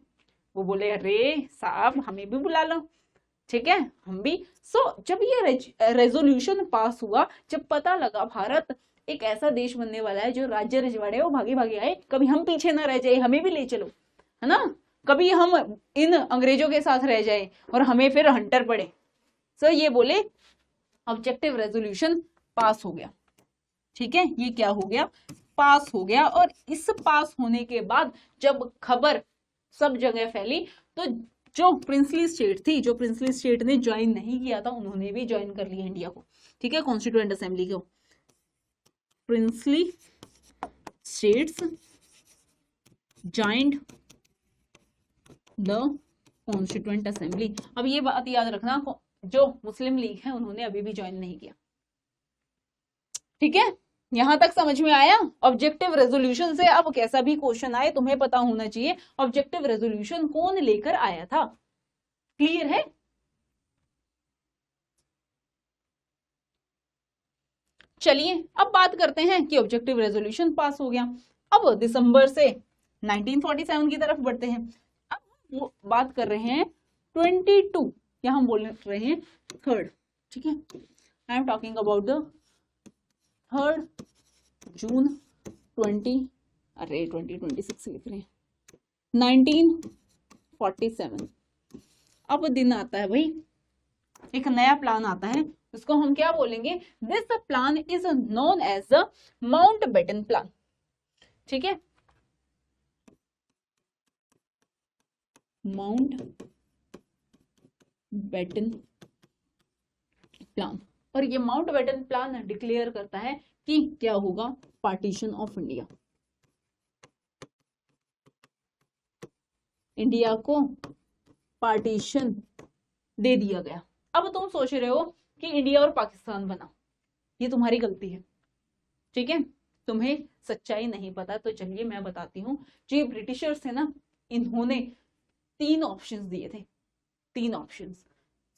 वो बोले अरे साहब हमें भी बुला लो, ठीक है, हम भी। जब ये रेजोल्यूशन पास हुआ, जब पता लगा भारत एक ऐसा देश बनने वाला है, जो राज्य रजवाड़े वो भागे भागे आए, कभी हम पीछे ना रह जाए, हमें भी ले चलो, है ना, कभी हम इन अंग्रेजों के साथ रह जाए और हमें फिर हंटर पड़े। ये बोले ऑब्जेक्टिव रेजोल्यूशन पास हो गया, ठीक है, ये क्या हो गया, पास हो गया। और इस पास होने के बाद जब खबर सब जगह फैली, तो जो प्रिंसली स्टेट थी, जो प्रिंसली स्टेट ने ज्वाइन नहीं किया था, उन्होंने भी ज्वाइन कर लिया इंडिया को, ठीक है, कॉन्स्टिट्यूएंट असेंबली को। Princely states joined the constituent assembly. अब ये बात याद रखना, जो मुस्लिम लीग है उन्होंने अभी भी ज्वाइन नहीं किया, ठीक है, यहां तक समझ में आया। ऑब्जेक्टिव रेजोल्यूशन से अब कैसा भी क्वेश्चन आए तुम्हें पता होना चाहिए ऑब्जेक्टिव रेजोल्यूशन कौन लेकर आया था। क्लियर है? चलिए अब बात करते हैं कि ऑब्जेक्टिव रेजोल्यूशन पास हो गया, अब दिसंबर से 1947 की तरफ बढ़ते हैं। अब वो बात कर रहे हैं 22, यहां हम बोल रहे हैं थर्ड, ठीक है, आई एम टॉकिंग अबाउट द 3 जून 2026 लिख रहे हैं 1947। अब दिन आता है भाई, एक नया प्लान आता है, उसको हम क्या बोलेंगे, this plan is known as the Mountbatten plan, ठीक है, माउंट बेटन प्लान। और ये माउंट बेटन प्लान डिक्लेयर करता है कि क्या होगा, पार्टीशन ऑफ इंडिया, इंडिया को पार्टीशन दे दिया गया। अब तुम सोच रहे हो कि इंडिया और पाकिस्तान बना, ये तुम्हारी गलती है, ठीक है, तुम्हें सच्चाई नहीं पता। तो चलिए मैं बताती हूँ, जो ये ब्रिटिशर्स थे ना, इन्होंने 3 ऑप्शंस दिए थे, 3 ऑप्शंस।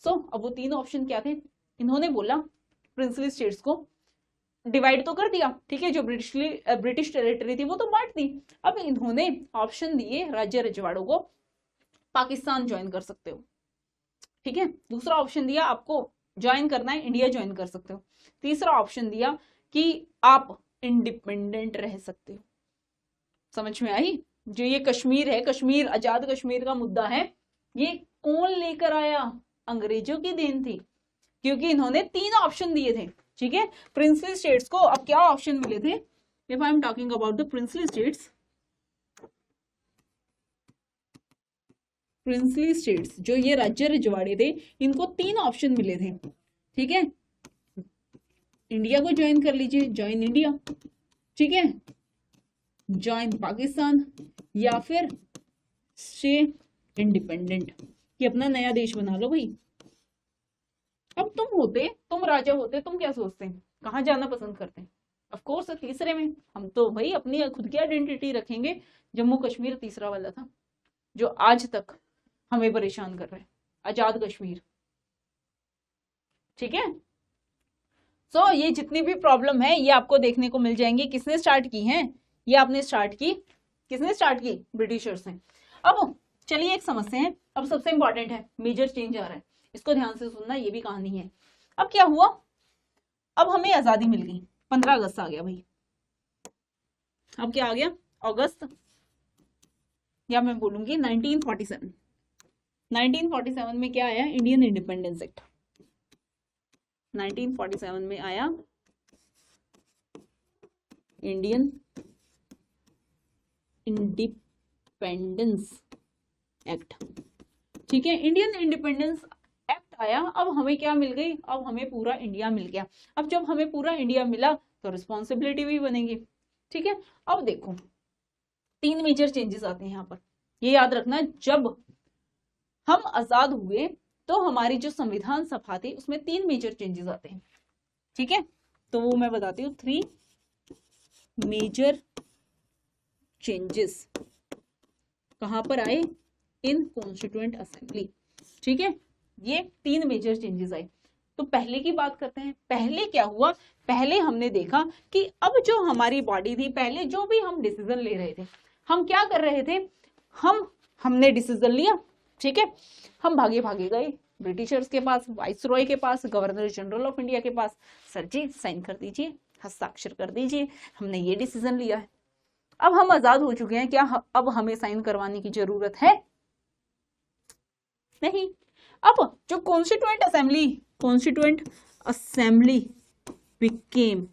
अब वो 3 ऑप्शन क्या थे, इन्होंने बोला प्रिंसली स्टेट्स को डिवाइड तो कर दिया, ठीक है, जो ब्रिटिश टेरिटरी थी वो तो बांट दी। अब इन्होंने ऑप्शन दिए राज्य रजवाड़ों को, पाकिस्तान ज्वाइन कर सकते हो, ठीक है, दूसरा ऑप्शन दिया आपको ज्वाइन करना है इंडिया ज्वाइन कर सकते हो, तीसरा ऑप्शन दिया कि आप इंडिपेंडेंट रह सकते हो। समझ में आई? जो ये कश्मीर है, कश्मीर, आजाद कश्मीर का मुद्दा है, ये कौन लेकर आया, अंग्रेजों की देन थी, क्योंकि इन्होंने 3 ऑप्शन दिए थे, ठीक है, प्रिंसली स्टेट्स को। अब क्या ऑप्शन मिले थे, if I am talking about the princely states, princely states जो ये राज्य रजवाड़े थे, इनको 3 ऑप्शन मिले थे, ठीक है, इंडिया को ज्वाइन कर लीजिए, ज्वाइन इंडिया, ठीक है, ज्वाइन पाकिस्तान, या फिर स्टे इंडिपेंडेंट, कि अपना नया देश बना लो भाई। अब तुम राजा होते, तुम क्या सोचते हैं, कहाँ जाना पसंद करते हैं? ऑफ कोर्स तीसरे में, हम तो भाई अपनी खुद की आइडेंटिटी रखेंगे। जम्मू कश्मीर तीसरा वाला था, जो आज तक हमें परेशान कर रहा है, आजाद कश्मीर। ठीक है। सो ये जितनी भी प्रॉब्लम है ये आपको देखने को मिल जाएंगी। किसने स्टार्ट की है? ये आपने स्टार्ट की, किसने स्टार्ट की? ब्रिटिशर्स ने। अब चलिए एक समझते हैं। अब सबसे इंपॉर्टेंट है, मेजर चेंज आ रहा है, इसको ध्यान से सुनना, ये भी कहानी है। अब क्या हुआ? अब हमें आजादी मिल गई, 15 अगस्त आ गया भाई। अब क्या आ गया? अगस्त, या मैं बोलूंगी 1947। 1947 में क्या आया? Indian independence act. 1947 में आया इंडियन इंडिपेंडेंस एक्ट। ठीक है, इंडियन इंडिपेंडेंस एक्ट आया। अब हमें क्या मिल गई? अब हमें पूरा इंडिया मिल गया। अब जब हमें पूरा इंडिया मिला तो रिस्पॉन्सिबिलिटी भी बनेगी। ठीक है, अब देखो 3 मेजर चेंजेस आते हैं यहाँ पर। ये याद रखना, जब हम आजाद हुए तो हमारी जो संविधान सभा थी उसमें 3 मेजर चेंजेस आते हैं। ठीक है, तो वो मैं बताती हूँ। 3 मेजर चेंजेस कहां पर आए? इन कॉन्स्टिट्यूएंट असेंबली। ठीक है, ये 3 मेजर चेंजेस आए। तो पहले की बात करते हैं। पहले क्या हुआ? पहले हमने देखा कि अब जो हमारी बॉडी थी, पहले जो भी हम डिसीजन ले रहे थे, हम क्या कर रहे थे? हमने डिसीजन लिया, ठीक है, हम भागे भागे गए ब्रिटिशर्स के पास, वाइस रॉय के पास, गवर्नर जनरल ऑफ इंडिया के पास। सर जी साइन कर दीजिए, हस्ताक्षर कर दीजिए, हमने ये डिसीजन लिया है। अब हम आजाद हो चुके हैं, क्या अब हमें साइन करवाने की जरूरत है? नहीं। अब जो constituent assembly became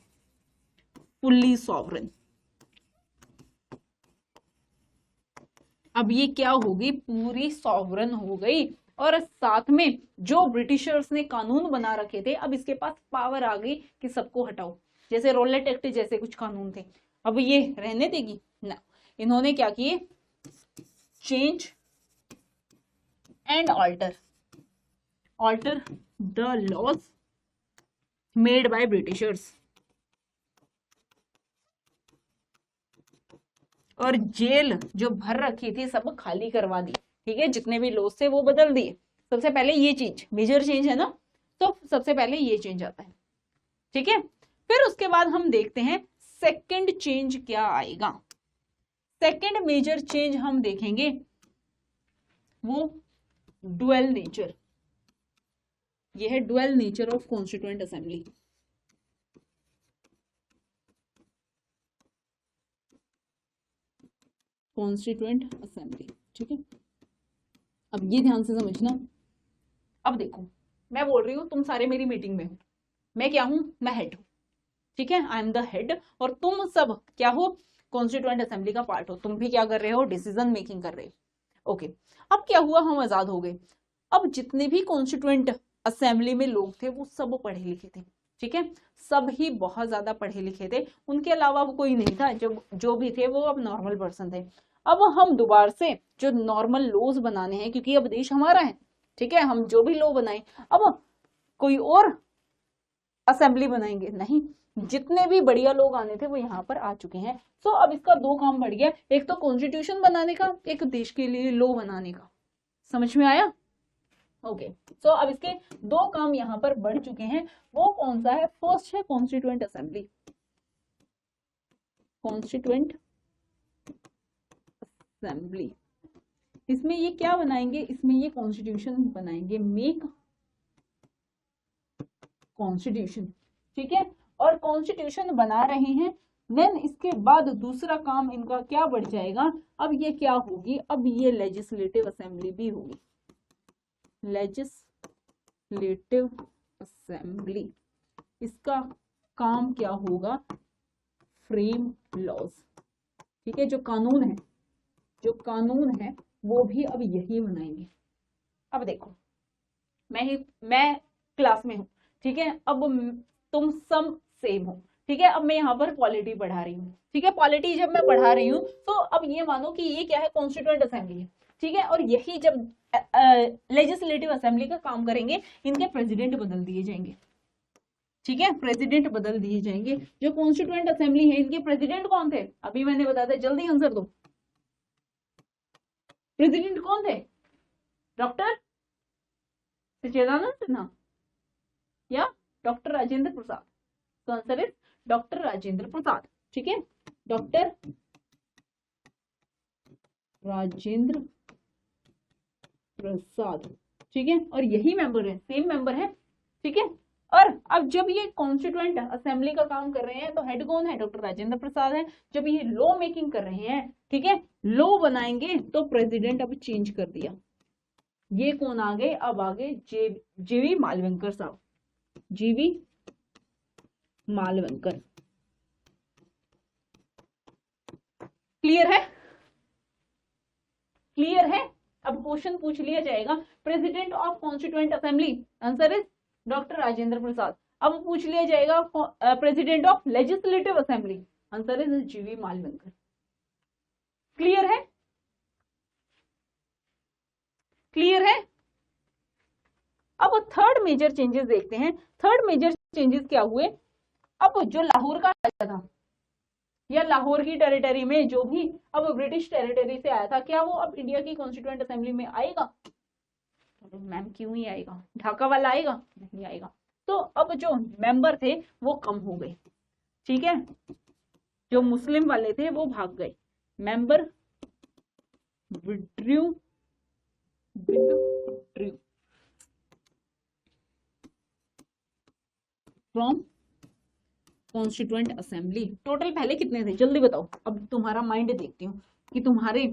fully sovereign. अब ये क्या होगी? पूरी सॉवरेन हो गई। और साथ में जो ब्रिटिशर्स ने कानून बना रखे थे, अब इसके पास पावर आ गई कि सबको हटाओ। जैसे रोलेट एक्ट जैसे कुछ कानून थे, अब ये रहने देगी ना। इन्होंने क्या किए? Change and alter the laws made by Britishers. और जेल जो भर रखी थी सब खाली करवा दी। ठीक है, जितने भी लॉज थे वो बदल दिए। सबसे पहले ये चीज मेजर चेंज है ना, तो सबसे पहले ये चेंज आता है। ठीक है, फिर उसके बाद हम देखते हैं सेकंड चेंज क्या आएगा। सेकंड मेजर चेंज हम देखेंगे वो डुअल नेचर। ये है dual nature of constituent assembly. Constituent assembly, ठीक है। अब ये ध्यान से समझना। अब देखो, मैं बोल रही हूं तुम सारे मेरी मीटिंग में हो। मैं क्या हूं? मैं हेड हूं। ठीक है, आई एम द हेड। और तुम सब क्या हो? कॉन्स्टिट्यूएंट असेंबली का पार्ट हो। तुम भी क्या कर रहे हो? डिसीजन मेकिंग कर रहे हो। ओके, अब क्या हुआ? हम आजाद हो गए। अब जितने भी कॉन्स्टिट्यूएंट असेंबली में लोग थे वो सब पढ़े लिखे थे। ठीक है, सब ही बहुत ज्यादा पढ़े लिखे थे। उनके अलावा वो कोई नहीं था। जो भी थे वो अब नॉर्मल पर्सन थे। अब हम दोबारा से जो नॉर्मल लॉज बनाने हैं, क्योंकि अब देश हमारा है। ठीक है, हम जो भी लॉ बनाए, अब कोई और असेंबली बनाएंगे नहीं। जितने भी बढ़िया लोग आने थे वो यहाँ पर आ चुके हैं। सो अब इसका 2 काम बढ़ गया, एक तो कॉन्स्टिट्यूशन बनाने का, एक देश के लिए लॉ बनाने का। समझ में आया? ओके, सो अब इसके 2 काम यहाँ पर बढ़ चुके हैं। वो कौन सा है? फर्स्ट है कॉन्स्टिट्यूएंट असेंबली। कॉन्स्टिट्यूएंट असेंबली, इसमें ये क्या बनाएंगे? इसमें ये कॉन्स्टिट्यूशन बनाएंगे, मेक कॉन्स्टिट्यूशन। ठीक है, और कॉन्स्टिट्यूशन बना रहे हैं। देन इसके बाद दूसरा काम इनका क्या बढ़ जाएगा? अब ये क्या होगी? अब ये लेजिस्लेटिव असेंबली भी होगी। लेजिस्लेटिव असेंबली, इसका काम क्या होगा? Frame laws. ठीक है, जो कानून है वो भी अब यही बनाएंगे। अब देखो, मैं क्लास में हूं। ठीक है, अब तुम सब सेम हो। ठीक है, अब मैं यहाँ पर पॉलिटी पढ़ा रही हूँ। ठीक है, पॉलिटी जब मैं पढ़ा रही हूँ तो अब ये मानो कि ये क्या है? कॉन्स्टिट्यूएंट असेंबली है। ठीक है, और यही जब लेजिस्लेटिव असेंबली का काम करेंगे, इनके प्रेसिडेंट बदल दिए जाएंगे। ठीक है, प्रेसिडेंट बदल दिए जाएंगे। जो कॉन्स्टिट्यूएंट असेंबली है, इनके प्रेसिडेंट कौन थे? अभी मैंने बताया था, जल्दी आंसर दो। प्रेसिडेंट कौन थे? डॉक्टर सच्चिदानंद सिन्हा या डॉक्टर राजेंद्र प्रसाद। तो आंसर इज डॉक्टर राजेंद्र प्रसाद। ठीक है, डॉक्टर राजेंद्र प्रसाद। ठीक है, और यही मेंबर है, सेम मेंबर है। ठीक है, और अब जब ये कॉन्स्टिट्यूएंट असेंबली का काम कर रहे हैं तो हेड कौन है? डॉक्टर राजेंद्र प्रसाद है। जब ये लॉ मेकिंग कर रहे हैं, ठीक है, लॉ बनाएंगे, तो प्रेसिडेंट अब चेंज कर दिया। ये कौन आ गए? अब आ गए जीवी मालवंकर साहब, जीवी मालवंकर। क्लियर है? क्लियर है? अब क्वेश्चन पूछ लिया जाएगा, president of constituent assembly, answer is doctor Rajendra Prasad. अब पूछ लिया जाएगा president of legislative assembly, answer is G V Mavalankar. Clear है? क्लियर है? अब थर्ड मेजर चेंजेस देखते हैं। थर्ड मेजर चेंजेस क्या हुए? अब जो लाहौर का राजा था, या लाहौर की टेरिटरी में जो भी अब ब्रिटिश टेरिटरी से आया था, क्या वो अब इंडिया की कॉन्स्टिट्यूएंट असेंबली में आएगा? मैम क्यों ही आएगा? ढाका वाला आएगा? नहीं आएगा। तो अब जो मेंबर थे वो कम हो गए। ठीक है, जो मुस्लिम वाले थे वो भाग गए। Member withdrew from constituent assembly. Total पहले कितने थे? जल्दी बताओ। अब तुम्हारा माइंड देखती हूँ कि तुम्हारे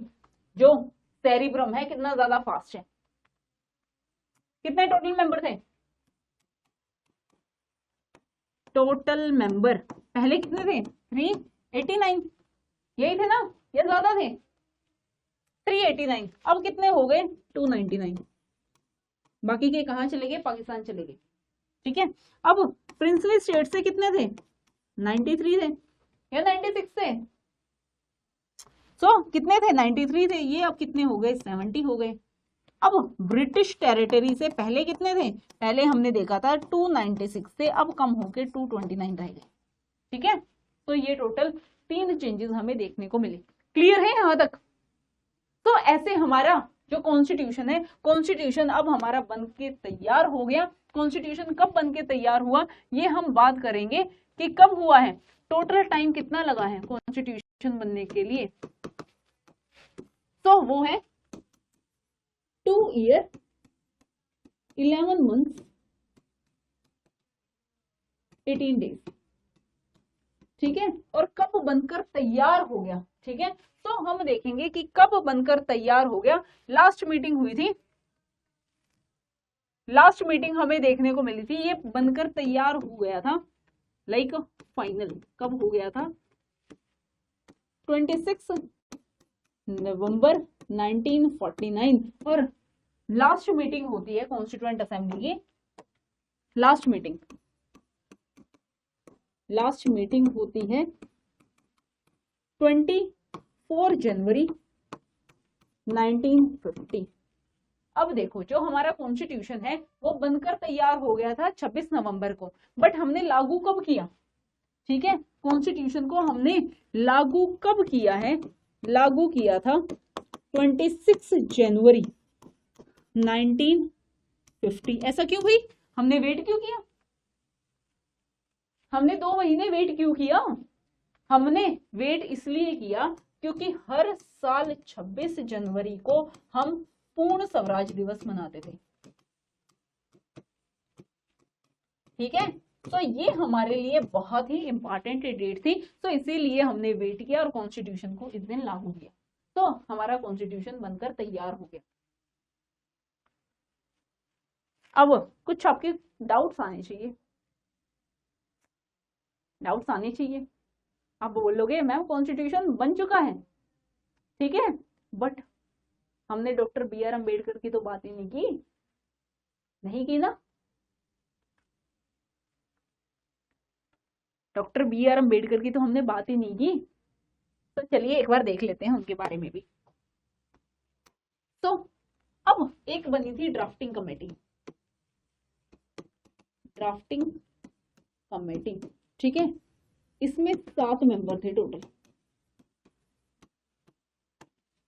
जो सेरिब्रम है कितना ज्यादा फास्ट है। कितने टोटल मेंबर थे? टोटल मेंबर पहले कितने थे? 389, यही थे ना, या ज्यादा थे? 389। अब कितने हो गए? 299। बाकी के कहां चले गए? पाकिस्तान चले गए। ठीक है, अब प्रिंसली स्टेट से कितने थे? 93 थे या 96 थे? कितने थे? 93 थे। ये अब कितने हो गए? 70 हो गए। अब ब्रिटिश टेरिटरी से पहले कितने थे? पहले हमने देखा था 296 से, अब कम होके 229 रह गए। ठीक है, तो ये टोटल 3 चेंजेस हमें देखने को मिले। क्लियर है यहां तक? तो ऐसे हमारा जो कॉन्स्टिट्यूशन है, कॉन्स्टिट्यूशन अब हमारा बन के तैयार हो गया। कॉन्स्टिट्यूशन कब बन के तैयार हुआ ये हम बात करेंगे कि कब हुआ है, टोटल टाइम कितना लगा है कॉन्स्टिट्यूशन बनने के लिए। तो वो है 2 ईयर 11 months 18 days। ठीक है, और कब बनकर तैयार हो गया। ठीक है, तो हम देखेंगे कि कब बनकर तैयार हो गया। लास्ट मीटिंग हुई थी, लास्ट मीटिंग हमें देखने को मिली थी, ये बनकर तैयार हो गया था, लाइक फाइनल कब हो गया था? 26 नवंबर 1949। और लास्ट मीटिंग होती है कॉन्स्टिट्यूएंट असेंबली की, लास्ट मीटिंग होती है 24 जनवरी 1950। अब देखो, जो हमारा कॉन्स्टिट्यूशन है वो बनकर तैयार हो गया था 26 नवंबर को, बट हमने लागू कब किया? ठीक है, कॉन्स्टिट्यूशन को हमने लागू कब किया है? लागू किया था 26 जनवरी 1950। ऐसा क्यों भाई? हमने वेट क्यों किया? हमने 2 महीने वेट क्यों किया? हमने वेट इसलिए किया क्योंकि हर साल 26 जनवरी को हम पूर्ण स्वराज दिवस मनाते थे। ठीक है, तो ये हमारे लिए बहुत ही इंपॉर्टेंट डेट थी, तो इसीलिए हमने वेट किया और कॉन्स्टिट्यूशन को इस दिन लागू किया, तो हमारा कॉन्स्टिट्यूशन बनकर तैयार हो गया। अब कुछ आपके डाउट्स आने चाहिए, डाउट्स आने चाहिए। आप बोलोगे मैम कॉन्स्टिट्यूशन बन चुका है, ठीक है, बट हमने डॉक्टर बी आर अम्बेडकर की तो बात ही नहीं की ना। डॉक्टर बी आर अम्बेडकर की तो हमने बात ही नहीं की, तो चलिए एक बार देख लेते हैं उनके बारे में भी। तो अब एक बनी थी ड्राफ्टिंग कमेटी, ठीक है, इसमें 7 मेंबर थे टोटल।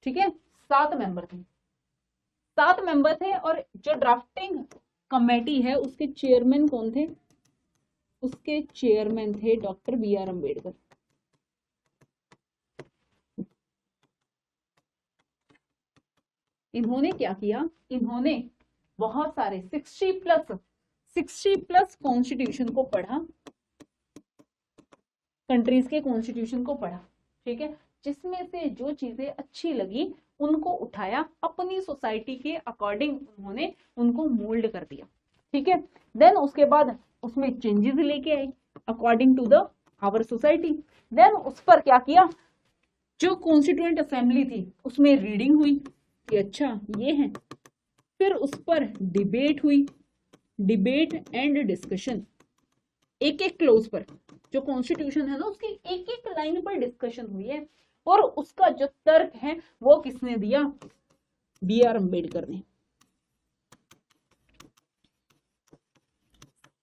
ठीक है, 7 मेंबर थे और जो ड्राफ्टिंग कमेटी है उसके चेयरमैन कौन थे? उसके चेयरमैन थे डॉक्टर बी आर अम्बेडकर। इन्होंने क्या किया, इन्होंने बहुत सारे 60 प्लस कॉन्स्टिट्यूशन को पढ़ा, कंट्रीज के कॉन्स्टिट्यूशन को पढ़ा, ठीक है, जिसमें से जो चीजें अच्छी लगी उनको उठाया, अपनी सोसाइटी के अकॉर्डिंग उन्होंने उनको मोल्ड कर दिया, ठीक है। देन उसके बाद उसमें चेंजेस लेके आई according to the our society. Then उस पर क्या किया, जो कॉन्स्टिट्यूएंट असेंबली थी उसमें रीडिंग हुई कि अच्छा ये है, फिर उस पर डिबेट हुई, डिबेट एंड डिस्कशन, एक एक क्लोज पर, जो कॉन्स्टिट्यूशन है ना उसकी एक एक लाइन पर डिस्कशन हुई है, और उसका जो तर्क है वो किसने दिया, बी आर अम्बेडकर ने।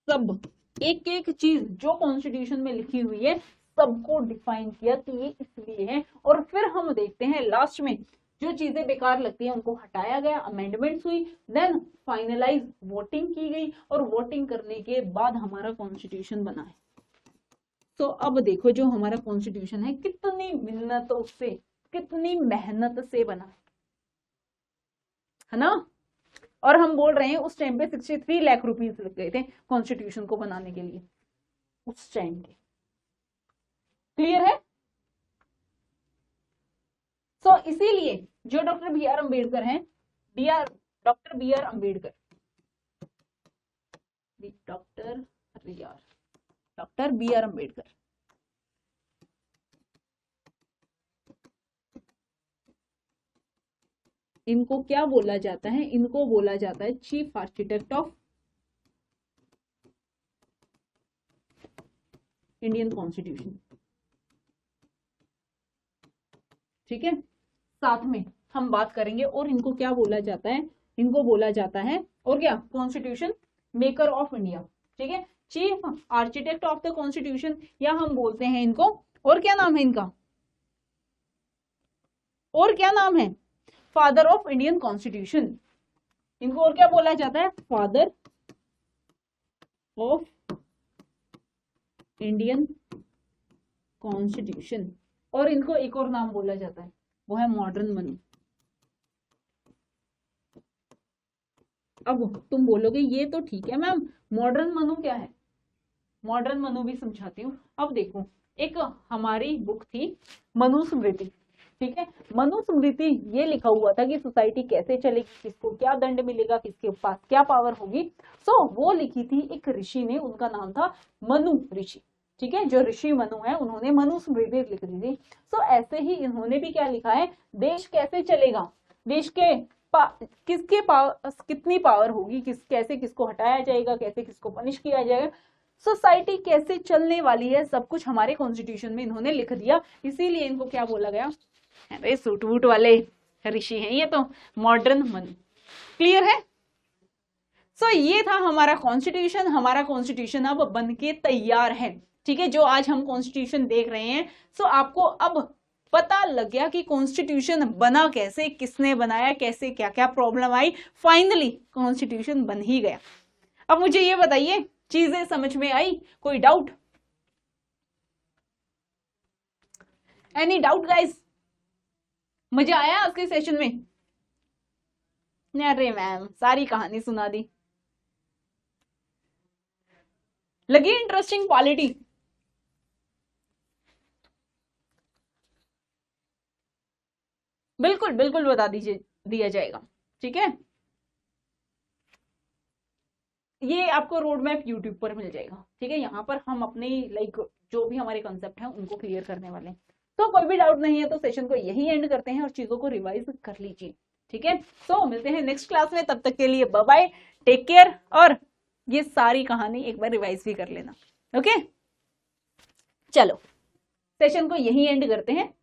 सब एक एक चीज जो कॉन्स्टिट्यूशन में लिखी हुई है सबको डिफाइन किया कि ये इसलिए है, और फिर हम देखते हैं लास्ट में जो चीजें बेकार लगती हैं उनको हटाया गया, अमेंडमेंट्स हुई, देन फाइनलाइज वोटिंग की गई, और वोटिंग करने के बाद हमारा कॉन्स्टिट्यूशन बना है। तो अब देखो जो हमारा कॉन्स्टिट्यूशन है कितनी मिन्नतों से, कितनी मेहनत से बना है ना। और हम बोल रहे हैं उस टाइम पे 63 लाख रुपीस लग गए थे कॉन्स्टिट्यूशन को बनाने के लिए उस टाइम के। क्लियर है। सो इसीलिए जो डॉक्टर बी आर अम्बेडकर हैं, doctor B R Ambedkar, doctor B R Ambedkar इनको क्या बोला जाता है, इनको बोला जाता है chief architect of Indian constitution, ठीक है। साथ में हम बात करेंगे और इनको क्या बोला जाता है, इनको बोला जाता है और क्या, कॉन्स्टिट्यूशन मेकर ऑफ इंडिया, ठीक है, chief architect of the constitution, या हम बोलते हैं इनको, और क्या नाम है इनका, और क्या नाम है, फादर ऑफ इंडियन कॉन्स्टिट्यूशन। इनको और क्या बोला जाता है, फादर ऑफ इंडियन कॉन्स्टिट्यूशन। और इनको एक और नाम बोला जाता है, वो है मॉडर्न मनु। अब तुम बोलोगे ये तो ठीक है मैम, मॉडर्न मनु क्या है, मॉडर्न मनु भी समझाती हूँ। अब देखो एक हमारी बुक थी मनुस्मृति, ठीक है, मनुस्मृति ये लिखा हुआ था कि सोसाइटी कैसे चलेगी, किसको क्या दंड मिलेगा, किसके पास क्या पावर होगी। सो वो लिखी थी एक ऋषि ने, उनका नाम था मनु ऋषि, ठीक है, जो ऋषि मनु है उन्होंने मनुस्मृति लिख दी थी। सो ऐसे ही इन्होंने भी क्या लिखा है, देश कैसे चलेगा, देश के किसके पास कितनी पावर होगी, कैसे किसको हटाया जाएगा, कैसे किसको पनिश किया जाएगा, सोसाइटी कैसे चलने वाली है, सब कुछ हमारे कॉन्स्टिट्यूशन में इन्होंने लिख दिया। इसीलिए इनको क्या बोला गया, अरे सूट वूट वाले ऋषि हैं ये तो, मॉडर्न मनु। क्लियर है। सो ये था हमारा कॉन्स्टिट्यूशन। हमारा कॉन्स्टिट्यूशन अब बन के तैयार है, ठीक है, जो आज हम कॉन्स्टिट्यूशन देख रहे हैं। सो आपको अब पता लग गया कि कॉन्स्टिट्यूशन बना कैसे, किसने बनाया, कैसे क्या क्या प्रॉब्लम आई, फाइनली कॉन्स्टिट्यूशन बन ही गया। अब मुझे ये बताइए चीजें समझ में आई, कोई डाउट, एनी डाउट गाइस, मजा आया आज के सेशन में? अरे मैम सारी कहानी सुना दी, लगी इंटरेस्टिंग पॉलिटी? बिल्कुल बिल्कुल बता दीजिए, दिया जाएगा, ठीक है। ये आपको रोड मैप यूट्यूब पर मिल जाएगा, ठीक है, यहाँ पर हम अपने लाइक जो भी हमारे कंसेप्ट हैं उनको क्लियर करने वाले हैं। तो कोई भी डाउट नहीं है तो सेशन को यही एंड करते हैं और चीजों को रिवाइज कर लीजिए, ठीक है। तो मिलते हैं नेक्स्ट क्लास में, तब तक के लिए बाय बाय, टेक केयर, और ये सारी कहानी एक बार रिवाइज भी कर लेना, ओके। चलो सेशन को यही एंड करते हैं।